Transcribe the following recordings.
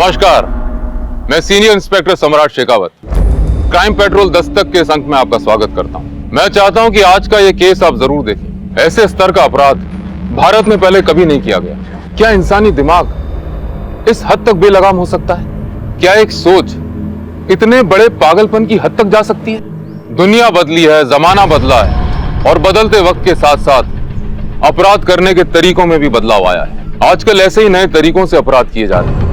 नमस्कार, मैं senior inspector सम्राट शेखावत क्राइम पेट्रोल दस्तक के अंक में आपका स्वागत करता हूं। मैं चाहता हूं कि आज का यह केस आप जरूर देखें। ऐसे स्तर का अपराध भारत में पहले कभी नहीं किया गया। क्या इंसानी दिमाग इस हद तक बेलगाम हो सकता है? क्या एक सोच इतने बड़े पागलपन की हद तक जा सकती है? दुनिया बदली है, जमाना बदला है और बदलते वक्त के साथ साथ अपराध करने के तरीकों में भी बदलाव आया है। आजकल ऐसे ही नए तरीकों से अपराध किए जा रहे हैं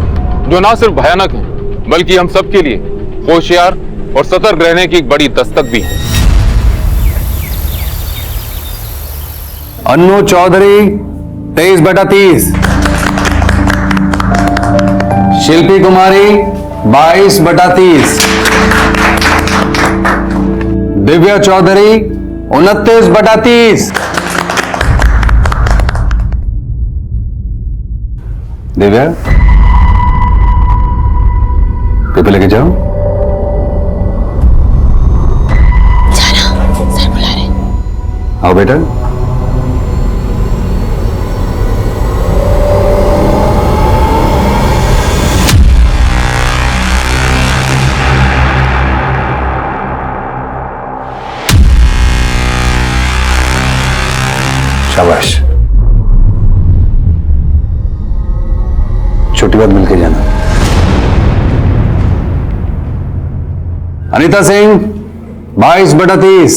जो ना सिर्फ भयानक हैं बल्कि हम सबके लिए होशियार और सतर्क रहने की एक बड़ी दस्तक भी है। अन्नू चौधरी 23/30, शिल्पी कुमारी 22/30, दिव्या चौधरी 29/30। दिव्या, पेपर लेके जाओ। जाना, सर बुला रहे। आओ बेटा। शाबाश, छोटी बात मिलके जाना। अनीता सिंह 22/30,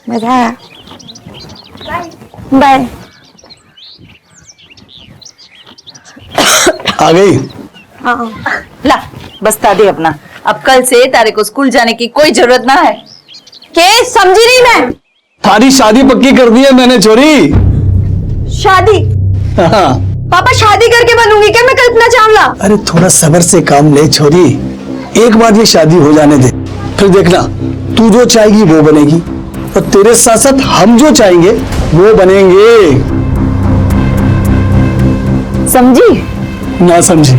मजा आया। बाय। आ गई? हाँ। ला, बस्ता दे अपना। अब कल से तारे को स्कूल जाने की कोई जरूरत ना है। के समझी नहीं मैं। थारी शादी पक्की कर दी है मैंने छोरी। शादी? हाँ। पापा शादी करके बनूंगी क्या मैं कल्पना चावला? अरे थोड़ा सब्र से काम ले छोरी, एक बार ये शादी हो जाने दे, फिर देखना तू जो चाहेगी वो बनेगी और तेरे साथ साथ हम जो चाहेंगे वो बनेंगे। समझी? ना समझी?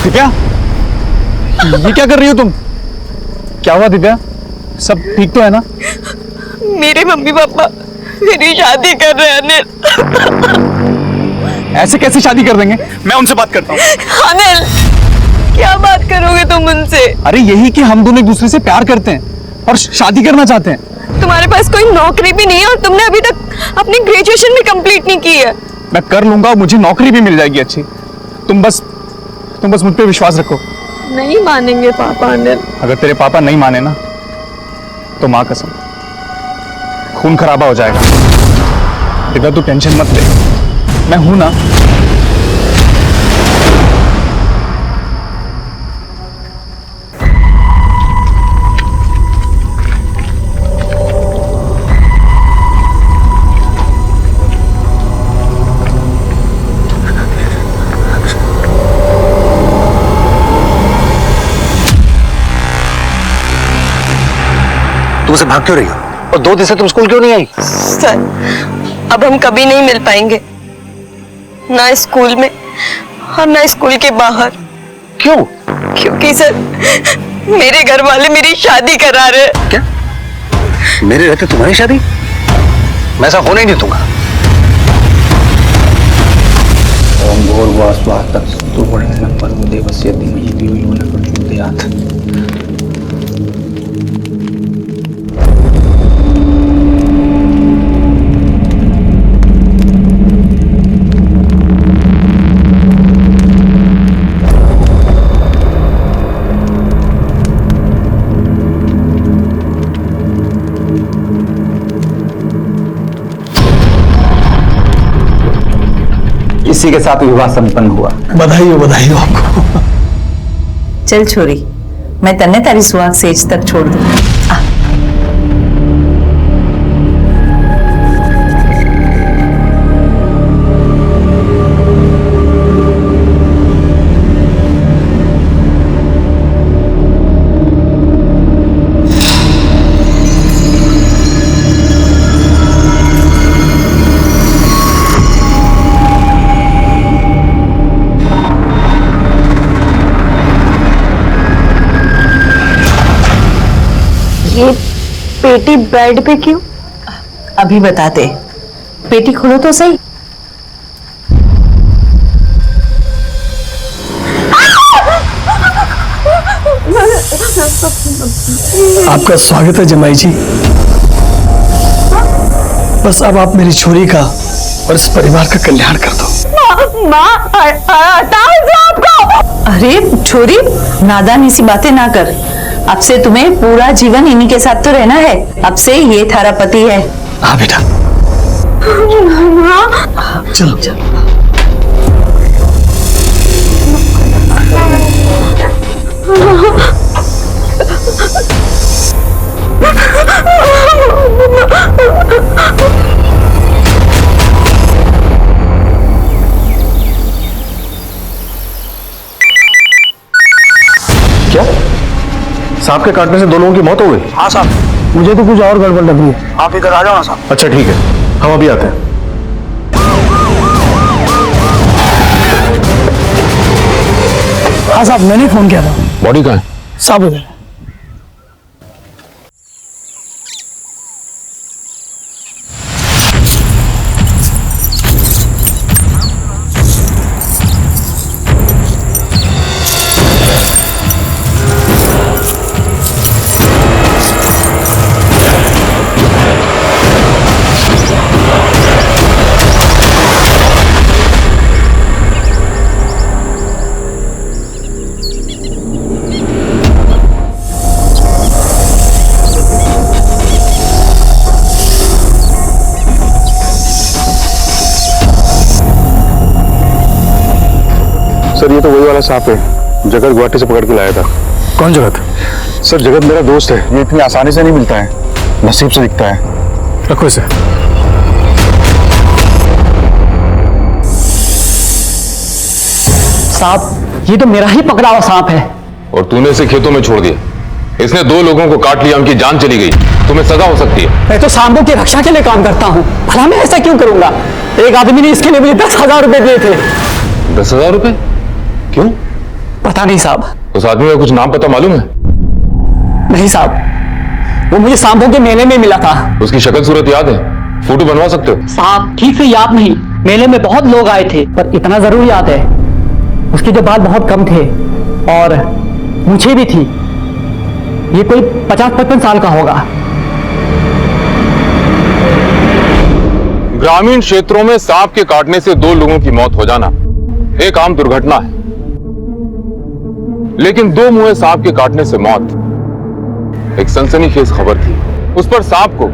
दिव्या, ये क्या कर रही हो तुम? क्या हुआ दिव्या? सब ठीक तो है ना? मेरे मम्मी पापा मेरी शादी कर रहे हैं अनिल। ऐसे कैसे शादी कर देंगे? मैं उनसे बात करता हूँ। अनिल, क्या बात करोगे तुम उनसे? अरे यही कि हम दोनों एक दूसरे से प्यार करते हैं और शादी करना चाहते हैं। तुम्हारे पास कोई नौकरी भी नहीं है और तुमने अभी तक अपनी ग्रेजुएशन भी कंप्लीट नहीं की है। मैं कर लूंगा, मुझे नौकरी भी मिल जाएगी अच्छी। तुम बस मुझ पे विश्वास रखो। नहीं मानेंगे पापा अनिल। अगर तेरे पापा नहीं माने ना तो माँ कसम खून खराबा हो जाएगा। दिव्या तू टेंशन मत ले, मैं हूं ना। तुम उसे भाग क्यों रही हो? और 2 दिन से तुम स्कूल क्यों नहीं आई? सर, अब हम कभी नहीं मिल पाएंगे, ना स्कूल में और ना स्कूल के बाहर। क्यों? क्योंकि सर मेरे घर वाले मेरी शादी करा रहे हैं। क्या? मेरे रहते तुम्हारी शादी? मैं ऐसा होने नहीं दूंगा। ओम भूर्भुवः तत्सवितुर्वरेण्यं भर्गो देवस्य धीमहि धियो यो नः प्रचोदयात्। इसी के साथ विवाह संपन्न हुआ। बधाई हो आपको। चल छोरी, मैं तन्ने तारी सुहाग सेज तक छोड़ दूं। पेटी बेड पे क्यों? अभी बताते, पेटी खोलो तो सही। आपका स्वागत है जमाई जी। बस अब आप मेरी छोरी का और इस परिवार का कल्याण कर दो। अरे छोरी, नादानी सी बातें ना कर। अब से तुम्हें पूरा जीवन इन्हीं के साथ तो रहना है। अब से ये थारा पति है। हाँ बेटा, चलो चलो। क्या सांप के काटने से दो लोगों की मौत हो गई? हाँ साहब, मुझे तो कुछ और गड़बड़ लग रही है। आप इधर आ जाओ ना साहब। अच्छा ठीक है, हम अभी आते हैं। हाँ साहब, मैंने फोन किया था। बॉडी कहाँ है? साहब उधर। सर ये तो वही वाला सांप है, जगत गुवाहाटी से पकड़ के लाया था। कौन जगत? सर जगत मेरा दोस्त है, ये इतनी आसानी से नहीं मिलता है, नसीब से दिखता है। रखो इसे। साहब, ये तो मेरा ही पकड़ा हुआ सांप है। और तूने इसे खेतों में छोड़ दिया। इसने 2 लोगों को काट लिया, उनकी जान चली गई। तुम्हें सजा हो सकती है। मैं तो सांपों की रक्षा के लिए काम करता हूँ, भला मैं ऐसा क्यों करूंगा? एक आदमी ने इसके लिए मुझे 10,000 रुपए दिए थे। 10,000 रुपए? क्यों? पता नहीं साहब। उस आदमी का कुछ नाम पता मालूम है? नहीं साहब, वो मुझे सांपों के मेले में मिला था। उसकी शक्ल सूरत याद है? फोटो बनवा सकते हो? साहब ठीक से याद नहीं, मेले में बहुत लोग आए थे, पर इतना जरूर याद है उसके जो बाल बहुत कम थे और मूछें भी थी। ये कोई 50-55 साल का होगा। ग्रामीण क्षेत्रों में सांप के काटने से 2 लोगों की मौत हो जाना एक आम दुर्घटना है, लेकिन 2 मुंहे सांप के काटने से मौत एक सनसनीखेज खबर थी। उस पर सांप को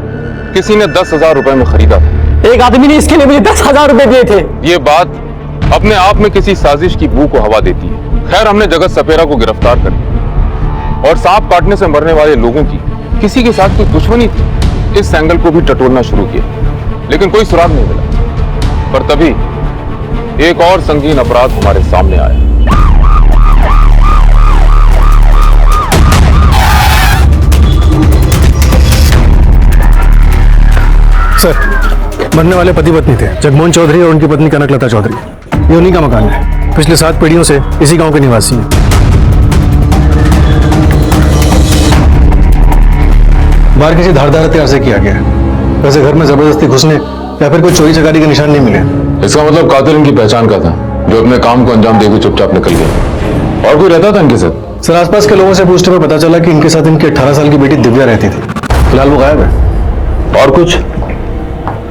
किसी ने 10,000 रुपए में खरीदा था। एक आदमी ने इसके लिए मुझे 10,000 रुपए दिए थे। ये बात अपने आप में किसी साजिश की बू को हवा देती है। खैर, हमने जगत सपेरा को गिरफ्तार कर लिया और सांप काटने से मरने वाले लोगों की किसी के साथ कोई दुश्मनी थी, इस एंगल को भी टटोलना शुरू किया, लेकिन कोई सुराग नहीं मिला। पर तभी एक और संगीन अपराध हमारे सामने आया। सर मरने वाले पति पत्नी थे, जगमोहन चौधरी और उनकी पत्नी कनकलता चौधरी। ये उन्हीं का मकान है, पिछले 7 पीढ़ियों से इसी गांव के निवासी हैं। बाहर किसी धारदार हथियार से किया गया है। वैसे घर में जबरदस्ती घुसने या फिर कोई चोरी चकारी के निशान नहीं मिले। इसका मतलब कातिल इनकी पहचान का था, जो अपने काम को अंजाम देकर चुपचाप निकल गया। और कोई रहता था इनके साथ? सर आसपास के लोगों से पूछने में पता चला कि इनके साथ इनकी 18 साल की बेटी दिव्या रहती थी। फिलहाल वो गायब है। और कुछ?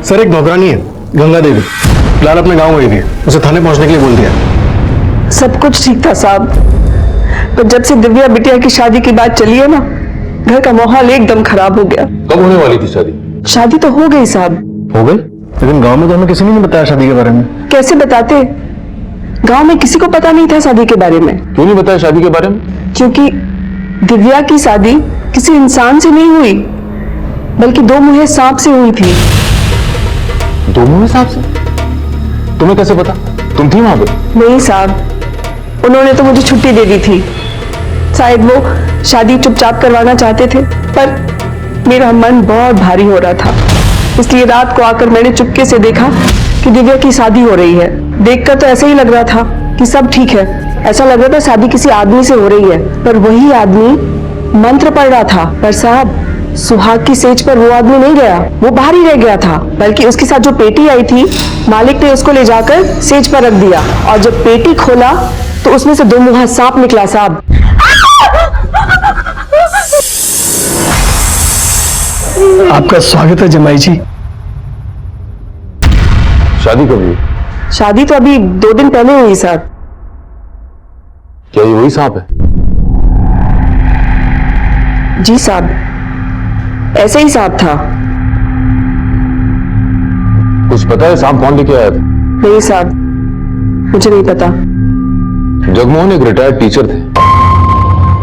सर एक नौकरानी है, गंगा देवी, फिलहाल अपने गांव गई थी। उसे थाने पहुंचने के लिए बोल दिया। सब कुछ ठीक था साहब, पर जब से दिव्या बिटिया की शादी की बात चली है ना, घर का माहौल एकदम खराब हो गया। कब होने वाली थी शादी? शादी तो हो गई साहब। हो गई? लेकिन गांव में तो हमें किसी ने नहीं बताया शादी के बारे में। कैसे बताते? गांव में किसी को पता नहीं था शादी के बारे में। क्यों नहीं बताया शादी के बारे में? क्योंकि दिव्या की शादी किसी इंसान से नहीं हुई, बल्कि 2 मुंहे सांप से हुई थी। 2 मुंहे सांप से? तुम्हें कैसे पता? तुम थी वहां पर? नहीं साहब, उन्होंने तो मुझे छुट्टी दे दी थी। शायद वो शादी चुपचाप करवाना चाहते थे, पर मेरा मन बहुत भारी हो रहा था, इसलिए रात को आकर मैंने चुपके से देखा कि दिव्या की शादी हो रही है। देखकर तो ऐसा ही लग रहा था कि सब ठीक है। ऐसा लग रहा था शादी किसी आदमी से हो रही है, पर वही आदमी मंत्र पढ़ रहा था। पर साहब, सुहाग की सेज पर वो आदमी नहीं गया, वो बाहर ही रह गया था। बल्कि उसके साथ जो पेटी आई थी, मालिक ने उसको ले जाकर सेज पर रख दिया और जब पेटी खोला तो उसमें से दो मुंहा सांप निकला। साहब, आपका स्वागत है जमाई जी। शादी कब हुई? शादी तो अभी 2 दिन पहले हुई साहब। क्या ये वही सांप है? जी साहब, ऐसे ही सांप था। कुछ पता है सांप कौन लेके आया था? नहीं साहब, मुझे नहीं पता। जगमोहन एक रिटायर्ड टीचर थे,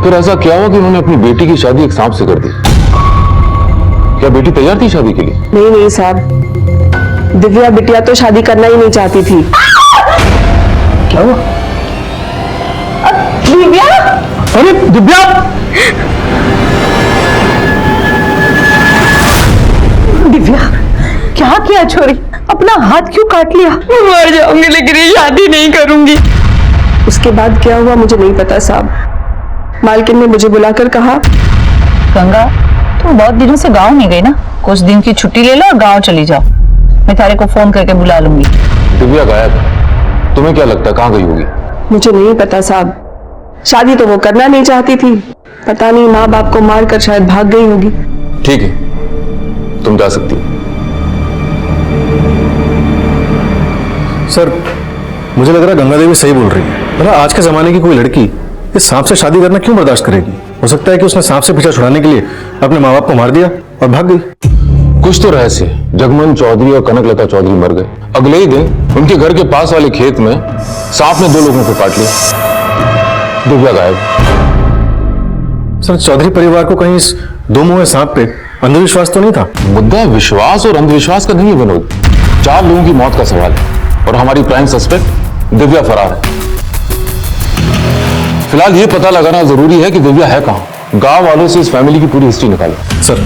फिर ऐसा क्या हुआ कि उन्होंने अपनी बेटी की शादी एक सांप से कर दी? क्या बेटी तैयार थी शादी के लिए? नहीं साहब, दिव्या बिटिया तो शादी करना ही नहीं चाहती थी। क्या हुआ? दिव्या, अरे दिव्या! दिव्या क्या किया छोरी? अपना हाथ क्यों काट लिया? मर जाऊंगी लेकिन ये शादी नहीं करूंगी। उसके बाद क्या हुआ मुझे नहीं पता साहब। मालकिन ने मुझे बुलाकर कहा, गंगा, तुम बहुत दिनों से गांव नहीं गई ना, कुछ दिन की छुट्टी ले लो और गांव चली जाओ। मैं तारे को फोन करके बुला लूंगी। दिव्या गायब है, तुम्हें क्या लगता है कहाँ गई होगी? मुझे नहीं पता साहब। शादी तो वो करना नहीं चाहती थी, पता नहीं माँ बाप को मारकर शायद भाग गई होगी। ठीक है, तुम जा सकती हो। सर, मुझे लग रहा है गंगा देवी सही बोल रही है। भला आज के जमाने की कोई लड़की इस सांप से शादी करना क्यों बर्दाश्त करेगी? हो सकता है कि उसने सांप से पीछा छुड़ाने के लिए अपने माँ बाप को मार दिया और भाग गई। कुछ तो रहस्य है। जगमोहन चौधरी और कनकलता चौधरी मर गए, अगले ही दिन उनके घर के पास वाले खेत में सांप ने 2 लोगों को काट लिया। दिव्या गायब। सर, चौधरी परिवार को कहीं इस 2 मुंहे सांप पे अंधविश्वास तो नहीं था? मुद्दा विश्वास और अंधविश्वास का नहीं है विनोद, 4 लोगों की मौत का सवाल है और हमारी प्राइम सस्पेक्ट दिव्या फरार है। फिलहाल ये पता लगाना जरूरी है कि दिव्या है कहां। गांव वालों से इस फैमिली की पूरी हिस्ट्री निकालो। सर,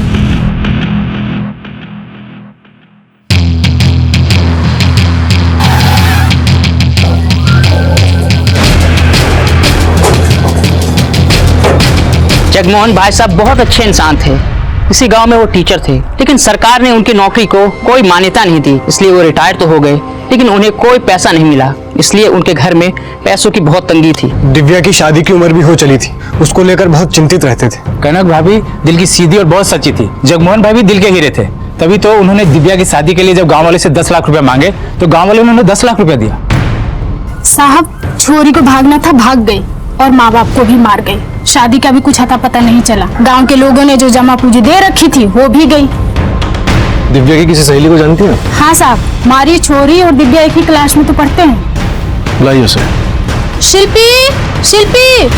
जगमोहन भाई साहब बहुत अच्छे इंसान थे। इसी गांव में वो टीचर थे, लेकिन सरकार ने उनकी नौकरी को कोई मान्यता नहीं दी, इसलिए वो रिटायर तो हो गए, लेकिन उन्हें कोई पैसा नहीं मिला, इसलिए उनके घर में पैसों की बहुत तंगी थी। दिव्या की शादी की उम्र भी हो चली थी, उसको लेकर बहुत चिंतित रहते थे। कनक भाभी दिल की सीधी और बहुत सच्ची थी। जगमोहन भाई भी दिल के हीरे थे, तभी तो उन्होंने दिव्या की शादी के लिए जब गांव वाले से 10 लाख रुपए मांगे तो गांव वाले उन्होंने 10 लाख रुपए दिया। साहब, छोरी को भागना था, भाग गई और माँ बाप को भी मार गई। शादी का भी कुछ अता पता नहीं चला। गांव के लोगों ने जो जमा पूंजी दे रखी थी वो भी गई। दिव्या की किसी सहेली को जानती है? हाँ साहब, हमारी छोरी और दिव्या एक ही क्लास में तो पढ़ते हैं। बुलाइए उसे। शिल्पी, शिल्पी,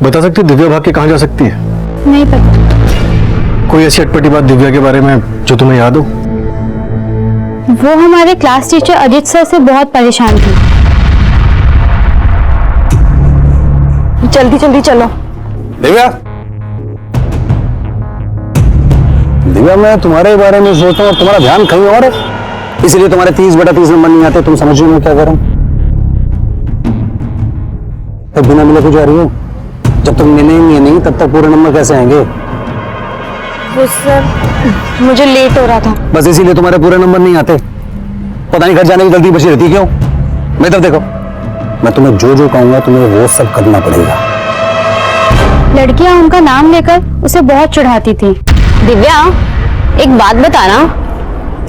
बता सकती है दिव्या भाग के कहाँ जा सकती है? नहीं पता। कोई ऐसी अटपटी बात दिव्या के बारे में जो तुम्हें याद हो? वो हमारे क्लास टीचर अजित सर से बहुत परेशान थी। जल्दी जल्दी चलो। दिव्या, दिव्या, मैं तुम्हारे बारे में सोचता हूँ और तुम्हारा ध्यान कहीं और है, इसलिए तुम्हारे 30/30 नंबर नहीं आते। तुम समझ रही हो मैं क्या करूं? तो बिना मिले क्यों जा रही हो? जब तुम मिलेंगे नहीं तब तक पूरे नंबर कैसे आएंगे? वो सर, मुझे लेट हो रहा था। बस इसीलिए तुम्हारे पूरे नंबर नहीं आते। पता नहीं घर जाने की जल्दी बची रहती क्यों? मेरी तरफ देखो, मैं तुम्हें जो जो कहूंगा तुम्हें वो सब करना पड़ेगा। लड़कियां उनका नाम लेकर उसे बहुत चिढ़ाती थी। दिव्या, एक बात बताना,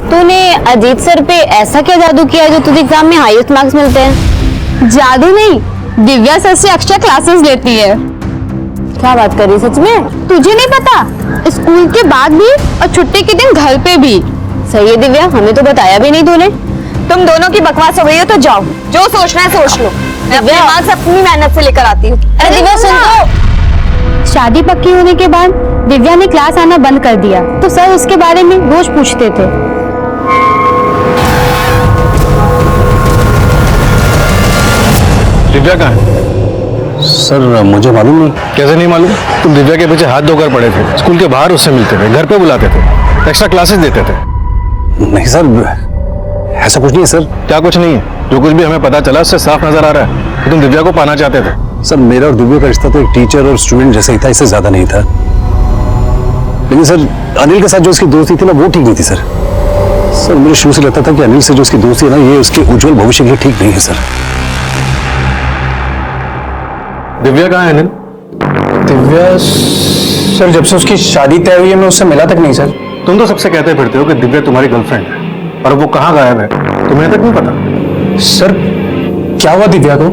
तूने अजीत सर पे ऐसा क्या जादू किया जो तुझे एग्जाम में हाईएस्ट मार्क्स मिलते हैं? जादू नहीं, दिव्या सर से एक्स्ट्रा क्लासेस लेती है। क्या बात कर रही सच में? तुझे नहीं पता? स्कूल के बाद भी और छुट्टी के दिन घर पे भी। सही है दिव्या, हमें तो बताया भी नहीं तूने। तुम दोनों की बकवास हो गई है तो जाओ, जो सोचना है सोच लो। मैं अपने माँ से अपनी मेहनत से लेकर आती हूँ। अरे दिव्या सुन तो। शादी पक्की होने के बाद दिव्या ने क्लास आना बंद कर दिया, तो सर उसके बारे में रोज पूछते थे। दिव्या कहाँ है? सर, मुझे मालूम नहीं। कैसे नहीं मालूम? तुम दिव्या के पीछे हाथ धोकर पड़े थे, स्कूल के बाहर उससे मिलते थे, घर पे बुलाते थे, एक्स्ट्रा क्लासेस देते थे। नहीं सर, ऐसा कुछ नहीं है सर। क्या कुछ नहीं है? जो कुछ भी हमें पता चला उससे साफ नजर आ रहा है कि तुम दिव्या को पाना चाहते थे। सर मेरा और दिव्या का रिश्ता तो एक टीचर और स्टूडेंट जैसा ही था, इससे ज्यादा नहीं था। लेकिन सर अनिल के साथ जो उसकी दोस्ती थी ना वो ठीक नहीं थी सर। सर मुझे शुरू से लगता था कि अनिल से जो उसकी दोस्ती है ना ये उसके उज्जवल भविष्य के लिए ठीक नहीं है सर। दिव्या कहाँ है अनिल? दिव्या सर जब से उसकी शादी तय हुई है मैं उससे मिला तक नहीं सर। तुम तो सबसे कहते फिरते हो कि दिव्या तुम्हारी गर्लफ्रेंड है, और वो कहाँ गायब है तुम्हें तक नहीं पता। सर क्या हुआ दिव्या को?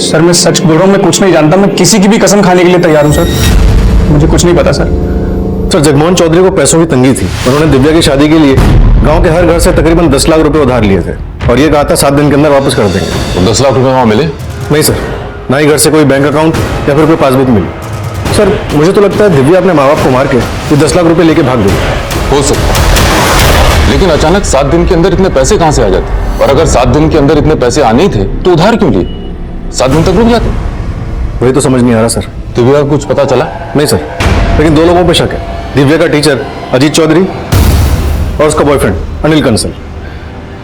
सर मैं सच बोल रहा हूँ, मैं कुछ नहीं जानता। मैं किसी की भी कसम खाने के लिए तैयार हूँ सर, मुझे कुछ नहीं पता सर। सर जगमोहन चौधरी को पैसों की तंगी थी। उन्होंने दिव्या की शादी के लिए गांव के हर घर से तकरीबन 10 लाख रुपए उधार लिए थे और ये कहा था 7 दिन के अंदर वापस कर देंगे। तो 10 लाख रुपए वहां मिले? नहीं सर, ना ही घर से कोई बैंक अकाउंट या फिर कोई पासबुक मिली। सर मुझे तो लगता है दिव्या अपने माँ बाप को मार के ये 10 लाख रुपए लेके भाग गई। हो सकता है, लेकिन अचानक 7 दिन के अंदर इतने पैसे कहां से आ जाते? और अगर 7 दिन के अंदर इतने पैसे आने ही थे तो उधार क्यों लिए? 7 दिन तक रुक जाते। वही तो समझ नहीं आ रहा सर। दिव्या कुछ पता चला? नहीं सर, लेकिन 2 लोगों पे शक है, दिव्या का टीचर अजीत चौधरी और उसका बॉयफ्रेंड अनिल कंसल।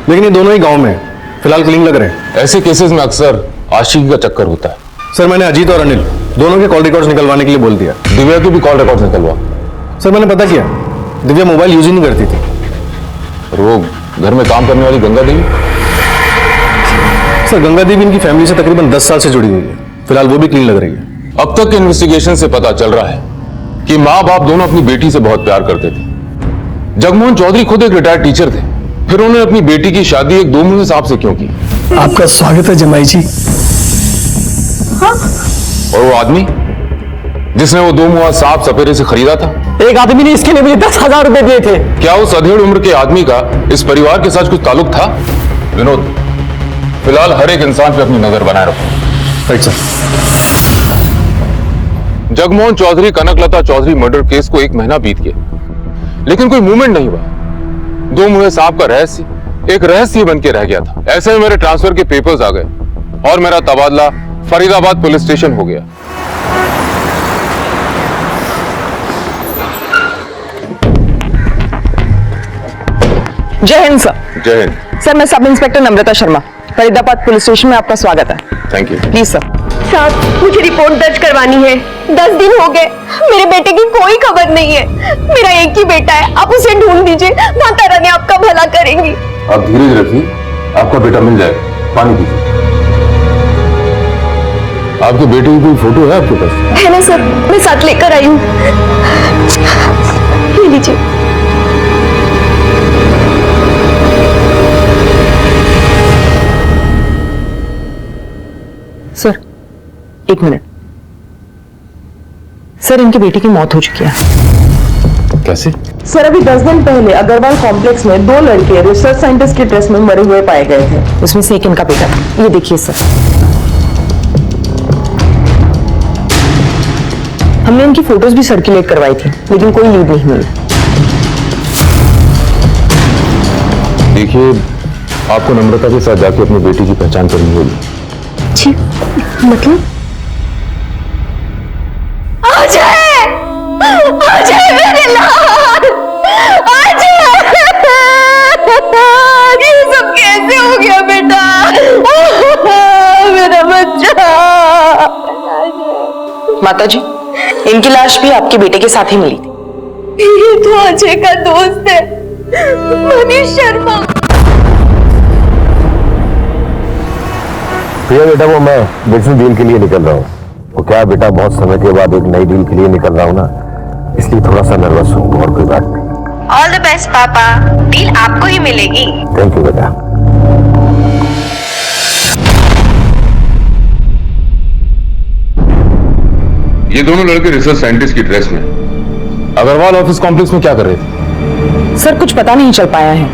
लेकिन ये दोनों ही गांव में फिलहाल क्लीन लग रहे हैं। ऐसे केसेस में अक्सर आशिकी का चक्कर होता है। सर मैंने अजीत और अनिल दोनों के कॉल रिकॉर्ड्स निकलवाने के लिए बोल दिया। दिव्या के भी कॉल रिकॉर्ड्स निकलवा। सर मैंने पता किया, दिव्या मोबाइल यूज ही नहीं करती थी। और वो घर में काम करने वाली गंगा देवी? सर गंगा देवी इनकी फैमिली से तकरीबन 10 साल से जुड़ी हुई है, फिलहाल वो भी क्लीन लग रही है। अब तक के इन्वेस्टिगेशन से पता चल रहा है कि माँ बाप दोनों अपनी बेटी से बहुत प्यार करते थे। जगमोहन चौधरी खुद एक रिटायर्ड टीचर थे, फिर उन्होंने अपनी बेटी की शादी एक 2 मुंहे सांप से क्यों की? आपका स्वागत है जमाई जी। और वो आदमी जिसने वो 2 मुंहा सांप सपेरे से खरीदा था? एक आदमी ने इसके लिए मुझे 10,000 रुपए दिए थे। क्या उस अधेड़ उम्र के आदमी का इस परिवार के साथ कुछ ताल्लुक था? विनोद, फिलहाल हर एक इंसान पे अपनी नजर बनाए रखो। Right sir. Jagmohan Chaudhary Kanaklata Chaudhary murder case को 1 महीना बीत गया, लेकिन कोई मूवमेंट नहीं हुआ। 2 मुंहे सांप का रहस्य एक रहस्य बन के रह गया था। ऐसे में मेरे ट्रांसफर के पेपर्स आ गए और मेरा तबादला फरीदाबाद पुलिस स्टेशन हो गया। जय हिंद सर। जय हिंद। सर मैं सब इंस्पेक्टर नम्रता शर्मा, फरीदाबाद पुलिस स्टेशन में आपका स्वागत है। Thank you. Please sir. साहब मुझे रिपोर्ट दर्ज करवानी है। 10 दिन हो गए, मेरे बेटे की कोई खबर नहीं है। मेरा एक ही बेटा है, आप उसे ढूंढ दीजिए, माता रानी आपका भला करेंगी। आप धीरज रखिए, आपका बेटा मिल जाएगा। पानी पीजिए। आपके बेटे की कोई फोटो है आपके पास? है ना सर, मैं साथ लेकर आई हूँ, ले लीजिए। Sir 1 minute. सर इनकी बेटी की मौत हो चुकी है। कैसे? सर अभी 10 दिन पहले अग्रवाल कॉम्प्लेक्स में 2 लड़के रिसर्च साइंटिस्ट के ड्रेस में मरे हुए पाए गए थे। उसमें से एक इनका बेटा था। ये देखिए सर। हमने इनकी फोटोज भी सर्कुलेट करवाई थी, लेकिन कोई लीड नहीं मिली। देखिए, आपको नम्रता के साथ जाके अपनी बेटी की पहचान करनी होगी। जी मतलब? अजय! अजय मेरे लाल! अजय! ये सब कैसे हो गया बेटा? मेरा बच्चा! माता जी, इनकी लाश भी आपके बेटे के साथ ही मिली थी। ये तो अजय का दोस्त है, मनीष शर्मा। भैया बेटा वो मैं बिजनेस डील के लिए निकल रहा हूँ। वो क्या बेटा बहुत समय के बाद एक नई डील के लिए निकल रहा हूँ ना, इसलिए थोड़ा सा नर्वस हूँ, और कोई बात नहीं। ऑल द बेस्ट पापा, डील आपको ही मिलेगी। थैंक यू बेटा। ये दोनों लड़के रिसर्च साइंटिस्ट की ड्रेस में अग्रवाल ऑफिस कॉम्प्लेक्स में क्या कर रहे थे? सर कुछ पता नहीं चल पाया है।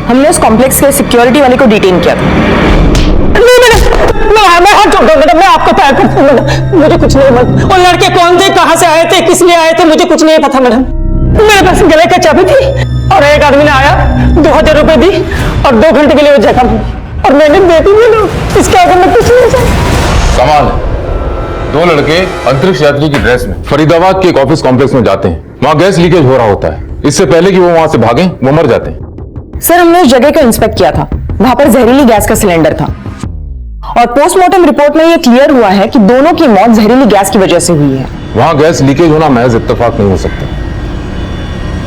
हमने उस कॉम्प्लेक्स के सिक्योरिटी वाले को डिटेन किया था। मैं हाथ जोड़ मैडम, मैं आपको पैर पड़ता हूं मैडम, मुझे कुछ नहीं मालूम। वो लड़के कौन थे, कहां से आए थे, किस लिए आए थे, मुझे कुछ नहीं पता मैडम। मेरे पास गले का चाबी थी और एक आदमी ने आया, 2000 रुपए दी और 2 घंटे के लिए वो जगह मिली और मैंने दे दी मैडम। इसके आगे मैं कुछ नहीं जानता। कमाल है, 2 लड़के अंतरिक्ष यात्री की ड्रेस में फरीदाबाद के एक ऑफिस कॉम्प्लेक्स में जाते हैं। वहां गैस लीकेज हो रहा होता है। इससे पहले कि वो वहां से भागें, वो मर जाते हैं। सर हमने उस जगह को इंस्पेक्ट किया था, वहां पर जहरीली गैस का सिलेंडर था। और पोस्टमार्टम रिपोर्ट में ये क्लियर हुआ है कि दोनों की मौत जहरीली गैस की वजह से हुई है। वहां गैस लीकेज होना महज इत्तेफाक नहीं हो सकता,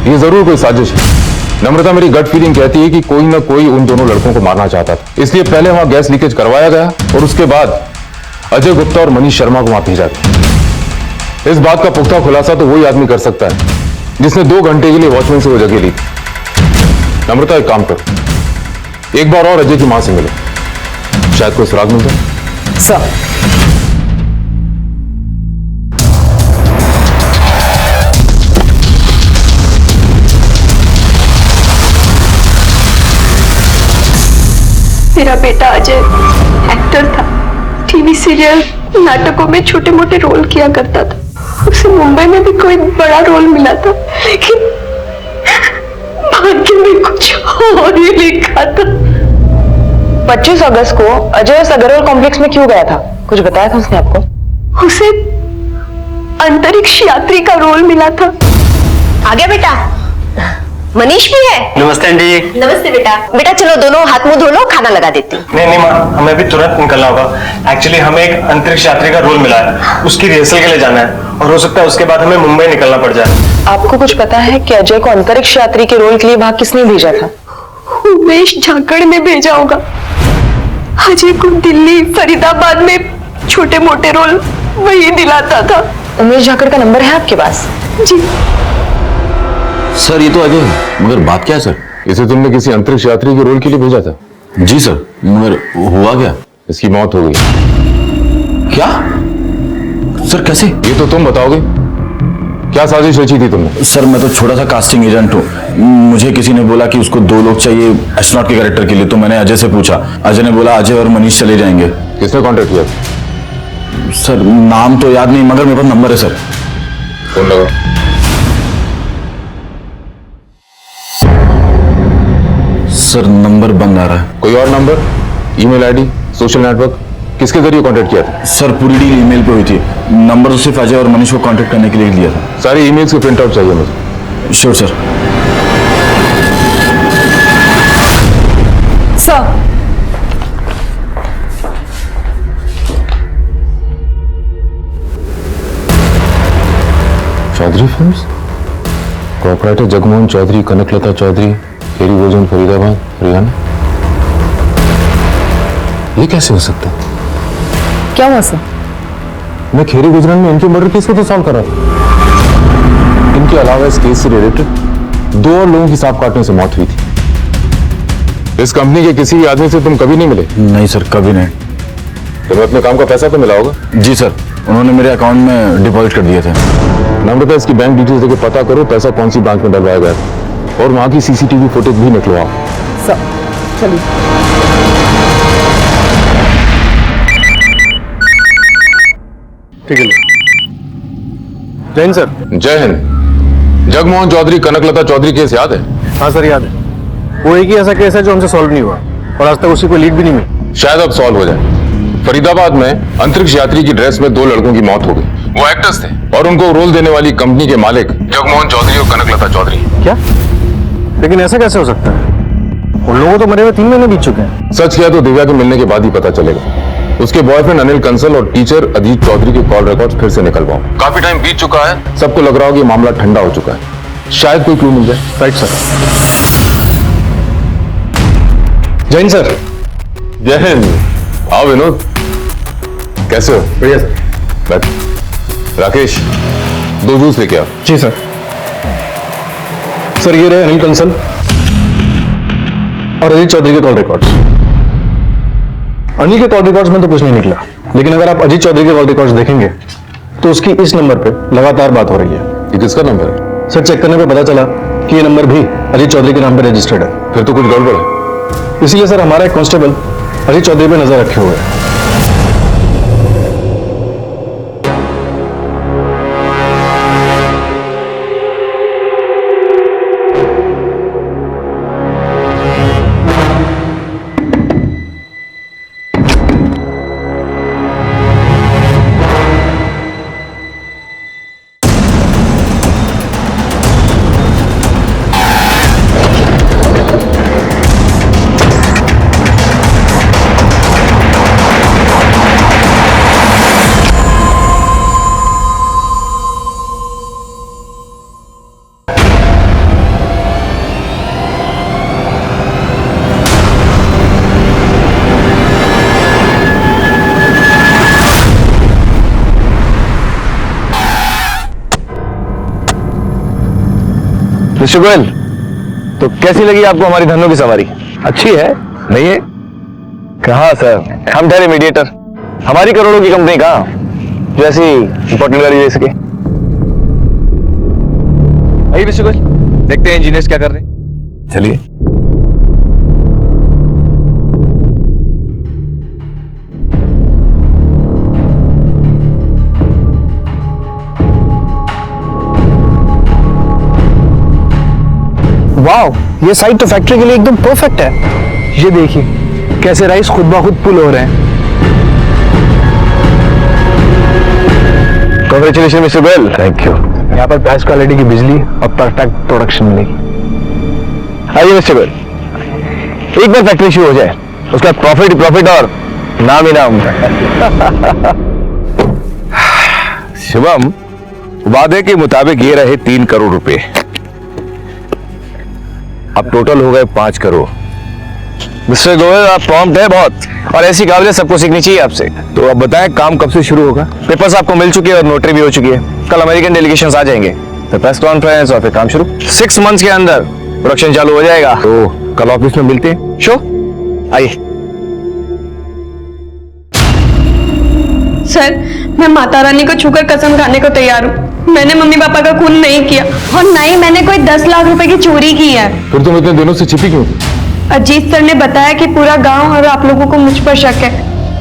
ये जरूर कोई साजिश है। नम्रता, मेरी गट फीलिंग कहती है कि कोई ना कोई उन दोनों लड़कों को मारना चाहता था, इसलिए पहले वहां गैस लीकेज करवाया गया और उसके बाद अजय गुप्ता और मनीष शर्मा को वहां भेजा गया। इस बात का पुख्ता खुलासा तो वही आदमी कर सकता है जिसने 2 घंटे के लिए वॉचमैन से वो जगह ली थी। नम्रता, एक काम करो, एक बार और अजय की मां से मिलो, शायद कोई सुराग मिल जाए। सर, मेरा बेटा अजय एक्टर था, टीवी सीरियल नाटकों में छोटे मोटे रोल किया करता था। उसे मुंबई में भी कोई बड़ा रोल मिला था, लेकिन भाग्य में कुछ और ही लिखा था। 25 अगस्त को अजय उस अग्रवाल कॉम्प्लेक्स में क्यों गया था? कुछ बताया था उसने आपको? उसे अंतरिक्ष यात्री का रोल मिला था। आ गया बेटा, मनीष भी है। नमस्ते आंटी। नमस्ते बेटा। बेटा चलो दोनों हाथ मुंह धो लो, खाना लगा देती। नहीं माँ, हमें भी तुरंत निकलना होगा। एक्चुअली हमें एक अंतरिक्ष यात्री का रोल मिला है, उसकी रिहर्सल के लिए जाना है और हो सकता है उसके बाद हमें मुंबई निकलना पड़ जाए। आपको कुछ पता है कि अजय को अंतरिक्ष यात्री के रोल के लिए वहां किसने भेजा था? उमेश झाकड़ ने भेजा होगा। अजय को दिल्ली, फरीदाबाद में छोटे मोटे रोल वही दिलाता था। उमेश झाकड़ का नंबर है आपके पास? जी सर, ये तो अजय है, मगर बात क्या है सर? इसे तुमने किसी अंतरिक्ष यात्री के रोल के लिए भेजा था? जी सर, मगर हुआ क्या? इसकी मौत हो गई। क्या सर, कैसे? ये तो तुम बताओगे, क्या साजिश रची थी तुमने? सर, मैं तो छोटा सा कास्टिंग एजेंट हूँ। मुझे किसी ने बोला कि उसको 2 लोग चाहिए एस्ट्रोनॉट के कैरेक्टर के लिए, तो मैंने अजय से पूछा। अजय ने बोला अजय और मनीष चले जाएंगे। किसने कांटेक्ट किया? सर, नाम तो याद नहीं, मगर मेरे पास नंबर है सर। फोन लगाओ। सर, नंबर बंद आ रहा है। कोई और number, email ID, social network, किसके जरिए कांटेक्ट किया था? सर, पूरी डील ईमेल पे हुई थी। नंबर तो सिर्फ अजय और मनीष को कांटेक्ट करने के लिए लिया था। सारे ईमेल्स के प्रिंट आउट चाहिए मुझे। Sure sir. Sir, Chaudhary films, copywriter Jagmohan Chaudhary, Kanaklata Chaudhary, Kheri Bhojan, Faridabad, Haryana. ये कैसे हो सकता है? क्या हुआ सर? मैं खेरी गुजरान में इनके मर्डर केस को तो सॉल्व कर रहा था। इनके अलावा इस केस से रिलेटेड 2 और लोगों की सांप काटने से मौत हुई थी। इस कंपनी के किसी भी आदमी से तुम कभी नहीं मिले? नहीं सर, कभी नहीं। तुम्हें अपने काम का पैसा तो मिला होगा? जी सर, उन्होंने मेरे अकाउंट में डिपॉजिट कर दिए थे। नम्रता, इसकी बैंक डिटेल्स देके पता करो पैसा कौन सी बैंक में डलवाया गया था और वहां की सीसीटीवी फुटेज भी निकलवाओ। सर, चलिए। ठीक है। जय हिंद सर। जय हिंद। जगमोहन चौधरी, कनकलता चौधरी केस याद है? हाँ सर, याद है। वो एक ही ऐसा केस है जो हमसे सॉल्व नहीं हुआ और आज तक उसी को लीड भी नहीं मिली। शायद अब सॉल्व हो जाए। फरीदाबाद में अंतरिक्ष यात्री की ड्रेस में 2 लड़कों की मौत हो गई। वो एक्टर्स थे और उनको रोल देने वाली कंपनी के मालिक जगमोहन चौधरी और कनकलता चौधरी। क्या? लेकिन ऐसा कैसे हो सकता है? उन लोगों तो मरे हुए 3 महीने बीत चुके हैं। सच किया तो दिव्या के मिलने के बाद ही पता चलेगा। उसके बॉयफ्रेंड अनिल कंसल और टीचर अजीत चौधरी के कॉल रिकॉर्ड्स फिर से निकलवाओ। काफी टाइम बीत चुका है, सबको लग रहा हो कि मामला ठंडा हो चुका है। शायद कोई क्लू मिल जाए। Right sir. जय हिंद सर। जय हिंद। आओ विनोद, कैसे हो? बढ़िया सर। बैठ। राकेश, 2 जूस लेके आओ। जी सर। सर, ये रहे अनिल कंसल और अजीत चौधरी के कॉल रिकॉर्ड्स। अनिल के कॉल रिकॉर्ड्स में तो कुछ नहीं निकला, लेकिन अगर आप अजीत चौधरी के कॉल रिकॉर्ड्स देखेंगे तो उसकी इस नंबर पे लगातार बात हो रही है। ये किसका नंबर है? सर, चेक करने पे पता चला कि ये नंबर भी अजीत चौधरी के नाम पे रजिस्टर्ड है। फिर तो कुछ गड़बड़ है। इसीलिए सर हमारा एक कांस्टेबल अजीत चौधरी पे नजर रखे हुए है। मिस्टर गोयल, तो कैसी लगी आपको हमारी धनों की सवारी? अच्छी है? नहीं है? कहाँ सर, हम ठहरे मीडिएटर, हमारी करोड़ों की कंपनी कहाँ जो ऐसी इंपॉर्टेंट गाड़ी दे सके? आइए मिस्टर गोयल, देखते हैं इंजीनियर्स क्या कर रहे हैं। चलिए। वाओ, ये साइट तो फैक्ट्री के लिए एकदम परफेक्ट है। ये देखिए कैसे राइस खुद ब खुद पुल हो रहे हैं। Congratulation mister Goyal. Thank you. यहाँ पर बेस्ट क्वालिटी की बिजली और परफेक्ट प्रोडक्शन मिलेगी। आइए मिस्टर गोयल, एक बार फैक्ट्री शुरू हो जाए उसका प्रॉफिट ही प्रॉफिट और नाम ही नाम। शिवम, वादे के मुताबिक ये रहे 3 करोड़ रुपए, अब टोटल हो गए 5 करोड़। मिस्टर गोयल, आप प्रॉम्प्ट है बहुत और ऐसी काबिलियत सबको सीखनी चाहिए आपसे। तो अब बताएं काम कब से शुरू होगा? पेपर्स आपको मिल चुके हैं और नोटरी भी हो चुकी है। कल अमेरिकन डेलीगेशंस आ जाएंगे, तो प्रेस कॉन्फ्रेंस और फिर काम शुरू। 6 मंथ्स के अंदर प्रोडक्शन चालू हो जाएगा। तो कल ऑफिस में मिलते हैं। शो आइए। सर, मैं माता रानी को छूकर कसम खाने को तैयार हूँ, मैंने मम्मी पापा का खून नहीं किया और ना ही मैंने कोई 10 लाख रुपए की चोरी की है। फिर तुम इतने दिनों से छिपी क्यों थी? अजीत सर ने बताया कि पूरा गांव और आप लोगों को मुझ पर शक है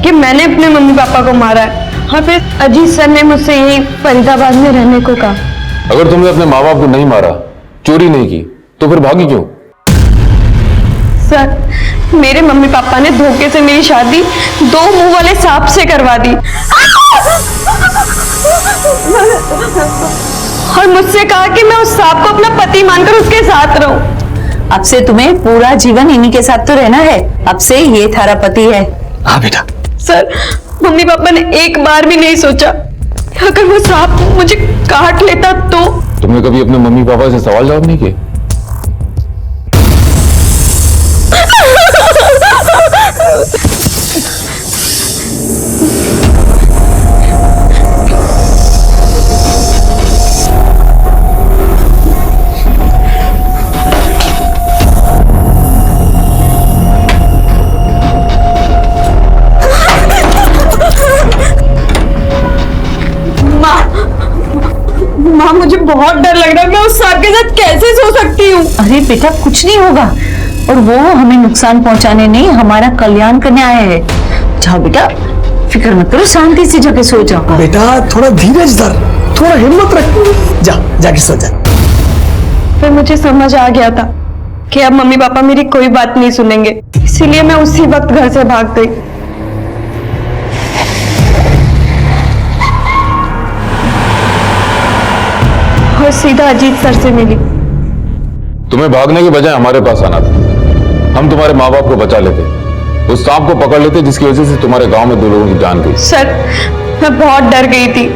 कि मैंने अपने मम्मी पापा को मारा है। और फिर अजीत सर ने मुझसे यही फरीदाबाद में रहने को कहा। अगर तुमने अपने माँ बाप को नहीं मारा, चोरी नहीं की, तो फिर भागी क्यों? सर, मेरे मम्मी पापा ने धोखे से मेरी शादी 2 मुंह वाले सांप से करवा दी और मुझसे कहा कि मैं उस सांप को अपना पति मानकर उसके साथ रहूं। अब से तुम्हें पूरा जीवन इन्हीं के साथ तो रहना है। अब से ये थारा पति है। हाँ बेटा। सर, मम्मी पापा ने एक बार भी नहीं सोचा कि अगर वो सांप मुझे काट लेता तो। तुमने कभी अपने मम्मी पापा से सवाल जवाब नहीं किए? माँ, मुझे बहुत डर लग रहा है, मैं उस सांप के साथ कैसे सो सकती हूँ? अरे बेटा, कुछ नहीं होगा और वो हमें नुकसान पहुंचाने नहीं, हमारा कल्याण करने आए हैं। जाओ बेटा, फिक्र मत करो, शांति से जाके सो जाओ। बेटा थोड़ा धीरज धर, थोड़ा हिम्मत रख, जाके सो जा। फिर मुझे समझ आ गया था कि अब मम्मी पापा मेरी कोई बात नहीं सुनेंगे, इसीलिए मैं उसी वक्त घर से भाग गई। और सीधा अजीत सर से मिली। तुम्हें भागने के बजाय हमारे पास आना था, हम तुम्हारे माँ बाप को बचा लेते, उस सांप को पकड़ लेते जिसकी वजह से तुम्हारे गांव में 2 लोगों की जान गई। सर, मैं बहुत डर गई थी।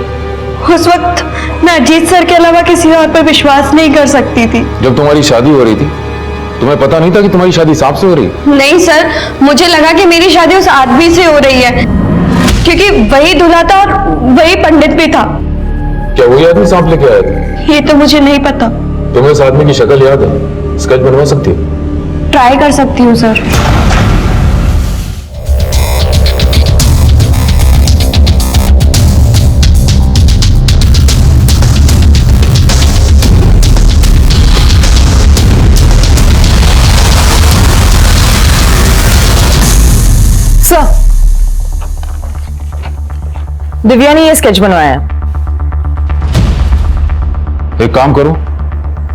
उस वक्त मैं अजीत सर के अलावा किसी और पर विश्वास नहीं कर सकती थी। जब तुम्हारी शादी हो रही थी, तुम्हें पता नहीं था कि तुम्हारी शादी सांप से हो रही है? नहीं सर, मुझे लगा कि मेरी शादी उस आदमी से हो रही है, क्योंकि वही दूल्हा था और वही पंडित भी था। क्या वही आदमी सांप लेके आया था? ये तो मुझे नहीं पता। तुम्हें उस आदमी की शक्ल याद है? स्केच बनवा सकती हो? ट्राई कर सकती हूँ सर। दिव्या ने ये स्केच बनवाया है। एक काम करो,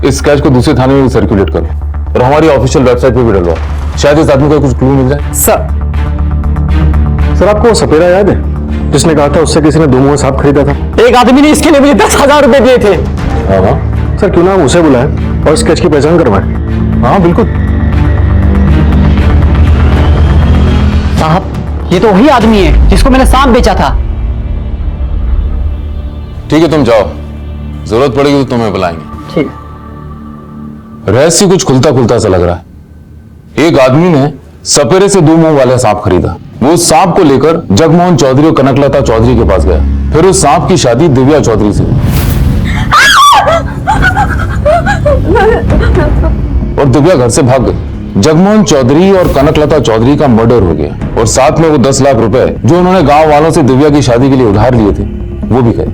इस स्केच को दूसरे थाने में भी सर्कुलेट करो और हमारी ऑफिशियल वेबसाइट पे भी डलवाओ, शायद इस आदमी को कुछ क्लू मिल जाए। सर आपको सपेरा याद है जिसने कहा था उससे किसी ने 2 मुंह सांप खरीदा था? एक आदमी ने इसके लिए मुझे 10,000 रुपए दिए थे। हाँ सर, क्यों ना उसे बुलाएं और स्केच की पहचान करवाएं? हाँ बिल्कुल। साहब, ये तो वही आदमी है जिसको मैंने सांप बेचा था। ठीक है, तुम जाओ, जरूरत पड़ेगी तो तुम्हें बुलाएंगे। ठीक। रहस्य कुछ खुलता खुलता सा लग रहा है। एक आदमी ने सपेरे से 2 मुंह वाला सांप खरीदा, वो उस सांप को लेकर जगमोहन चौधरी और कनकलता चौधरी के पास गया, फिर उस सांप की शादी दिव्या चौधरी से। और दिव्या घर से भाग गई। जगमोहन चौधरी और कनकलता चौधरी का मर्डर हो गया और साथ में वो 10 लाख रुपए जो उन्होंने गांव वालों से दिव्या की शादी के लिए उधार लिए थे वो भी गए।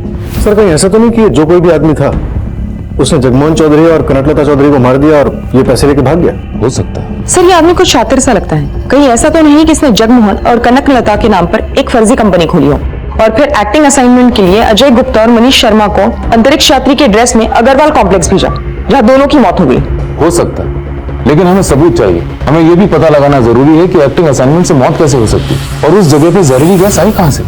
सर कहीं ऐसा तो नहीं कि जो कोई भी आदमी था उसने जगमोहन चौधरी और कनकलता चौधरी को मार दिया और ये पैसे लेके भाग गया? हो सकता है। सर ये आदमी कुछ शातिर सा लगता है। कहीं ऐसा तो नहीं कि इसने जगमोहन और कनकलता के नाम पर एक फर्जी कंपनी खोली हो और फिर एक्टिंग असाइनमेंट के लिए अजय गुप्ता और मनीष शर्मा को अंतरिक्ष यात्री के ड्रेस में अग्रवाल कॉम्प्लेक्स भेजा जहां दोनों की मौत हो गई। हो सकता है, लेकिन हमें सबूत चाहिए। हमें यह भी पता लगाना जरूरी है कि एक्टिंग असाइनमेंट से मौत कैसे हो सकती है और उस जगह पे जहरीली गैस आई कहां से।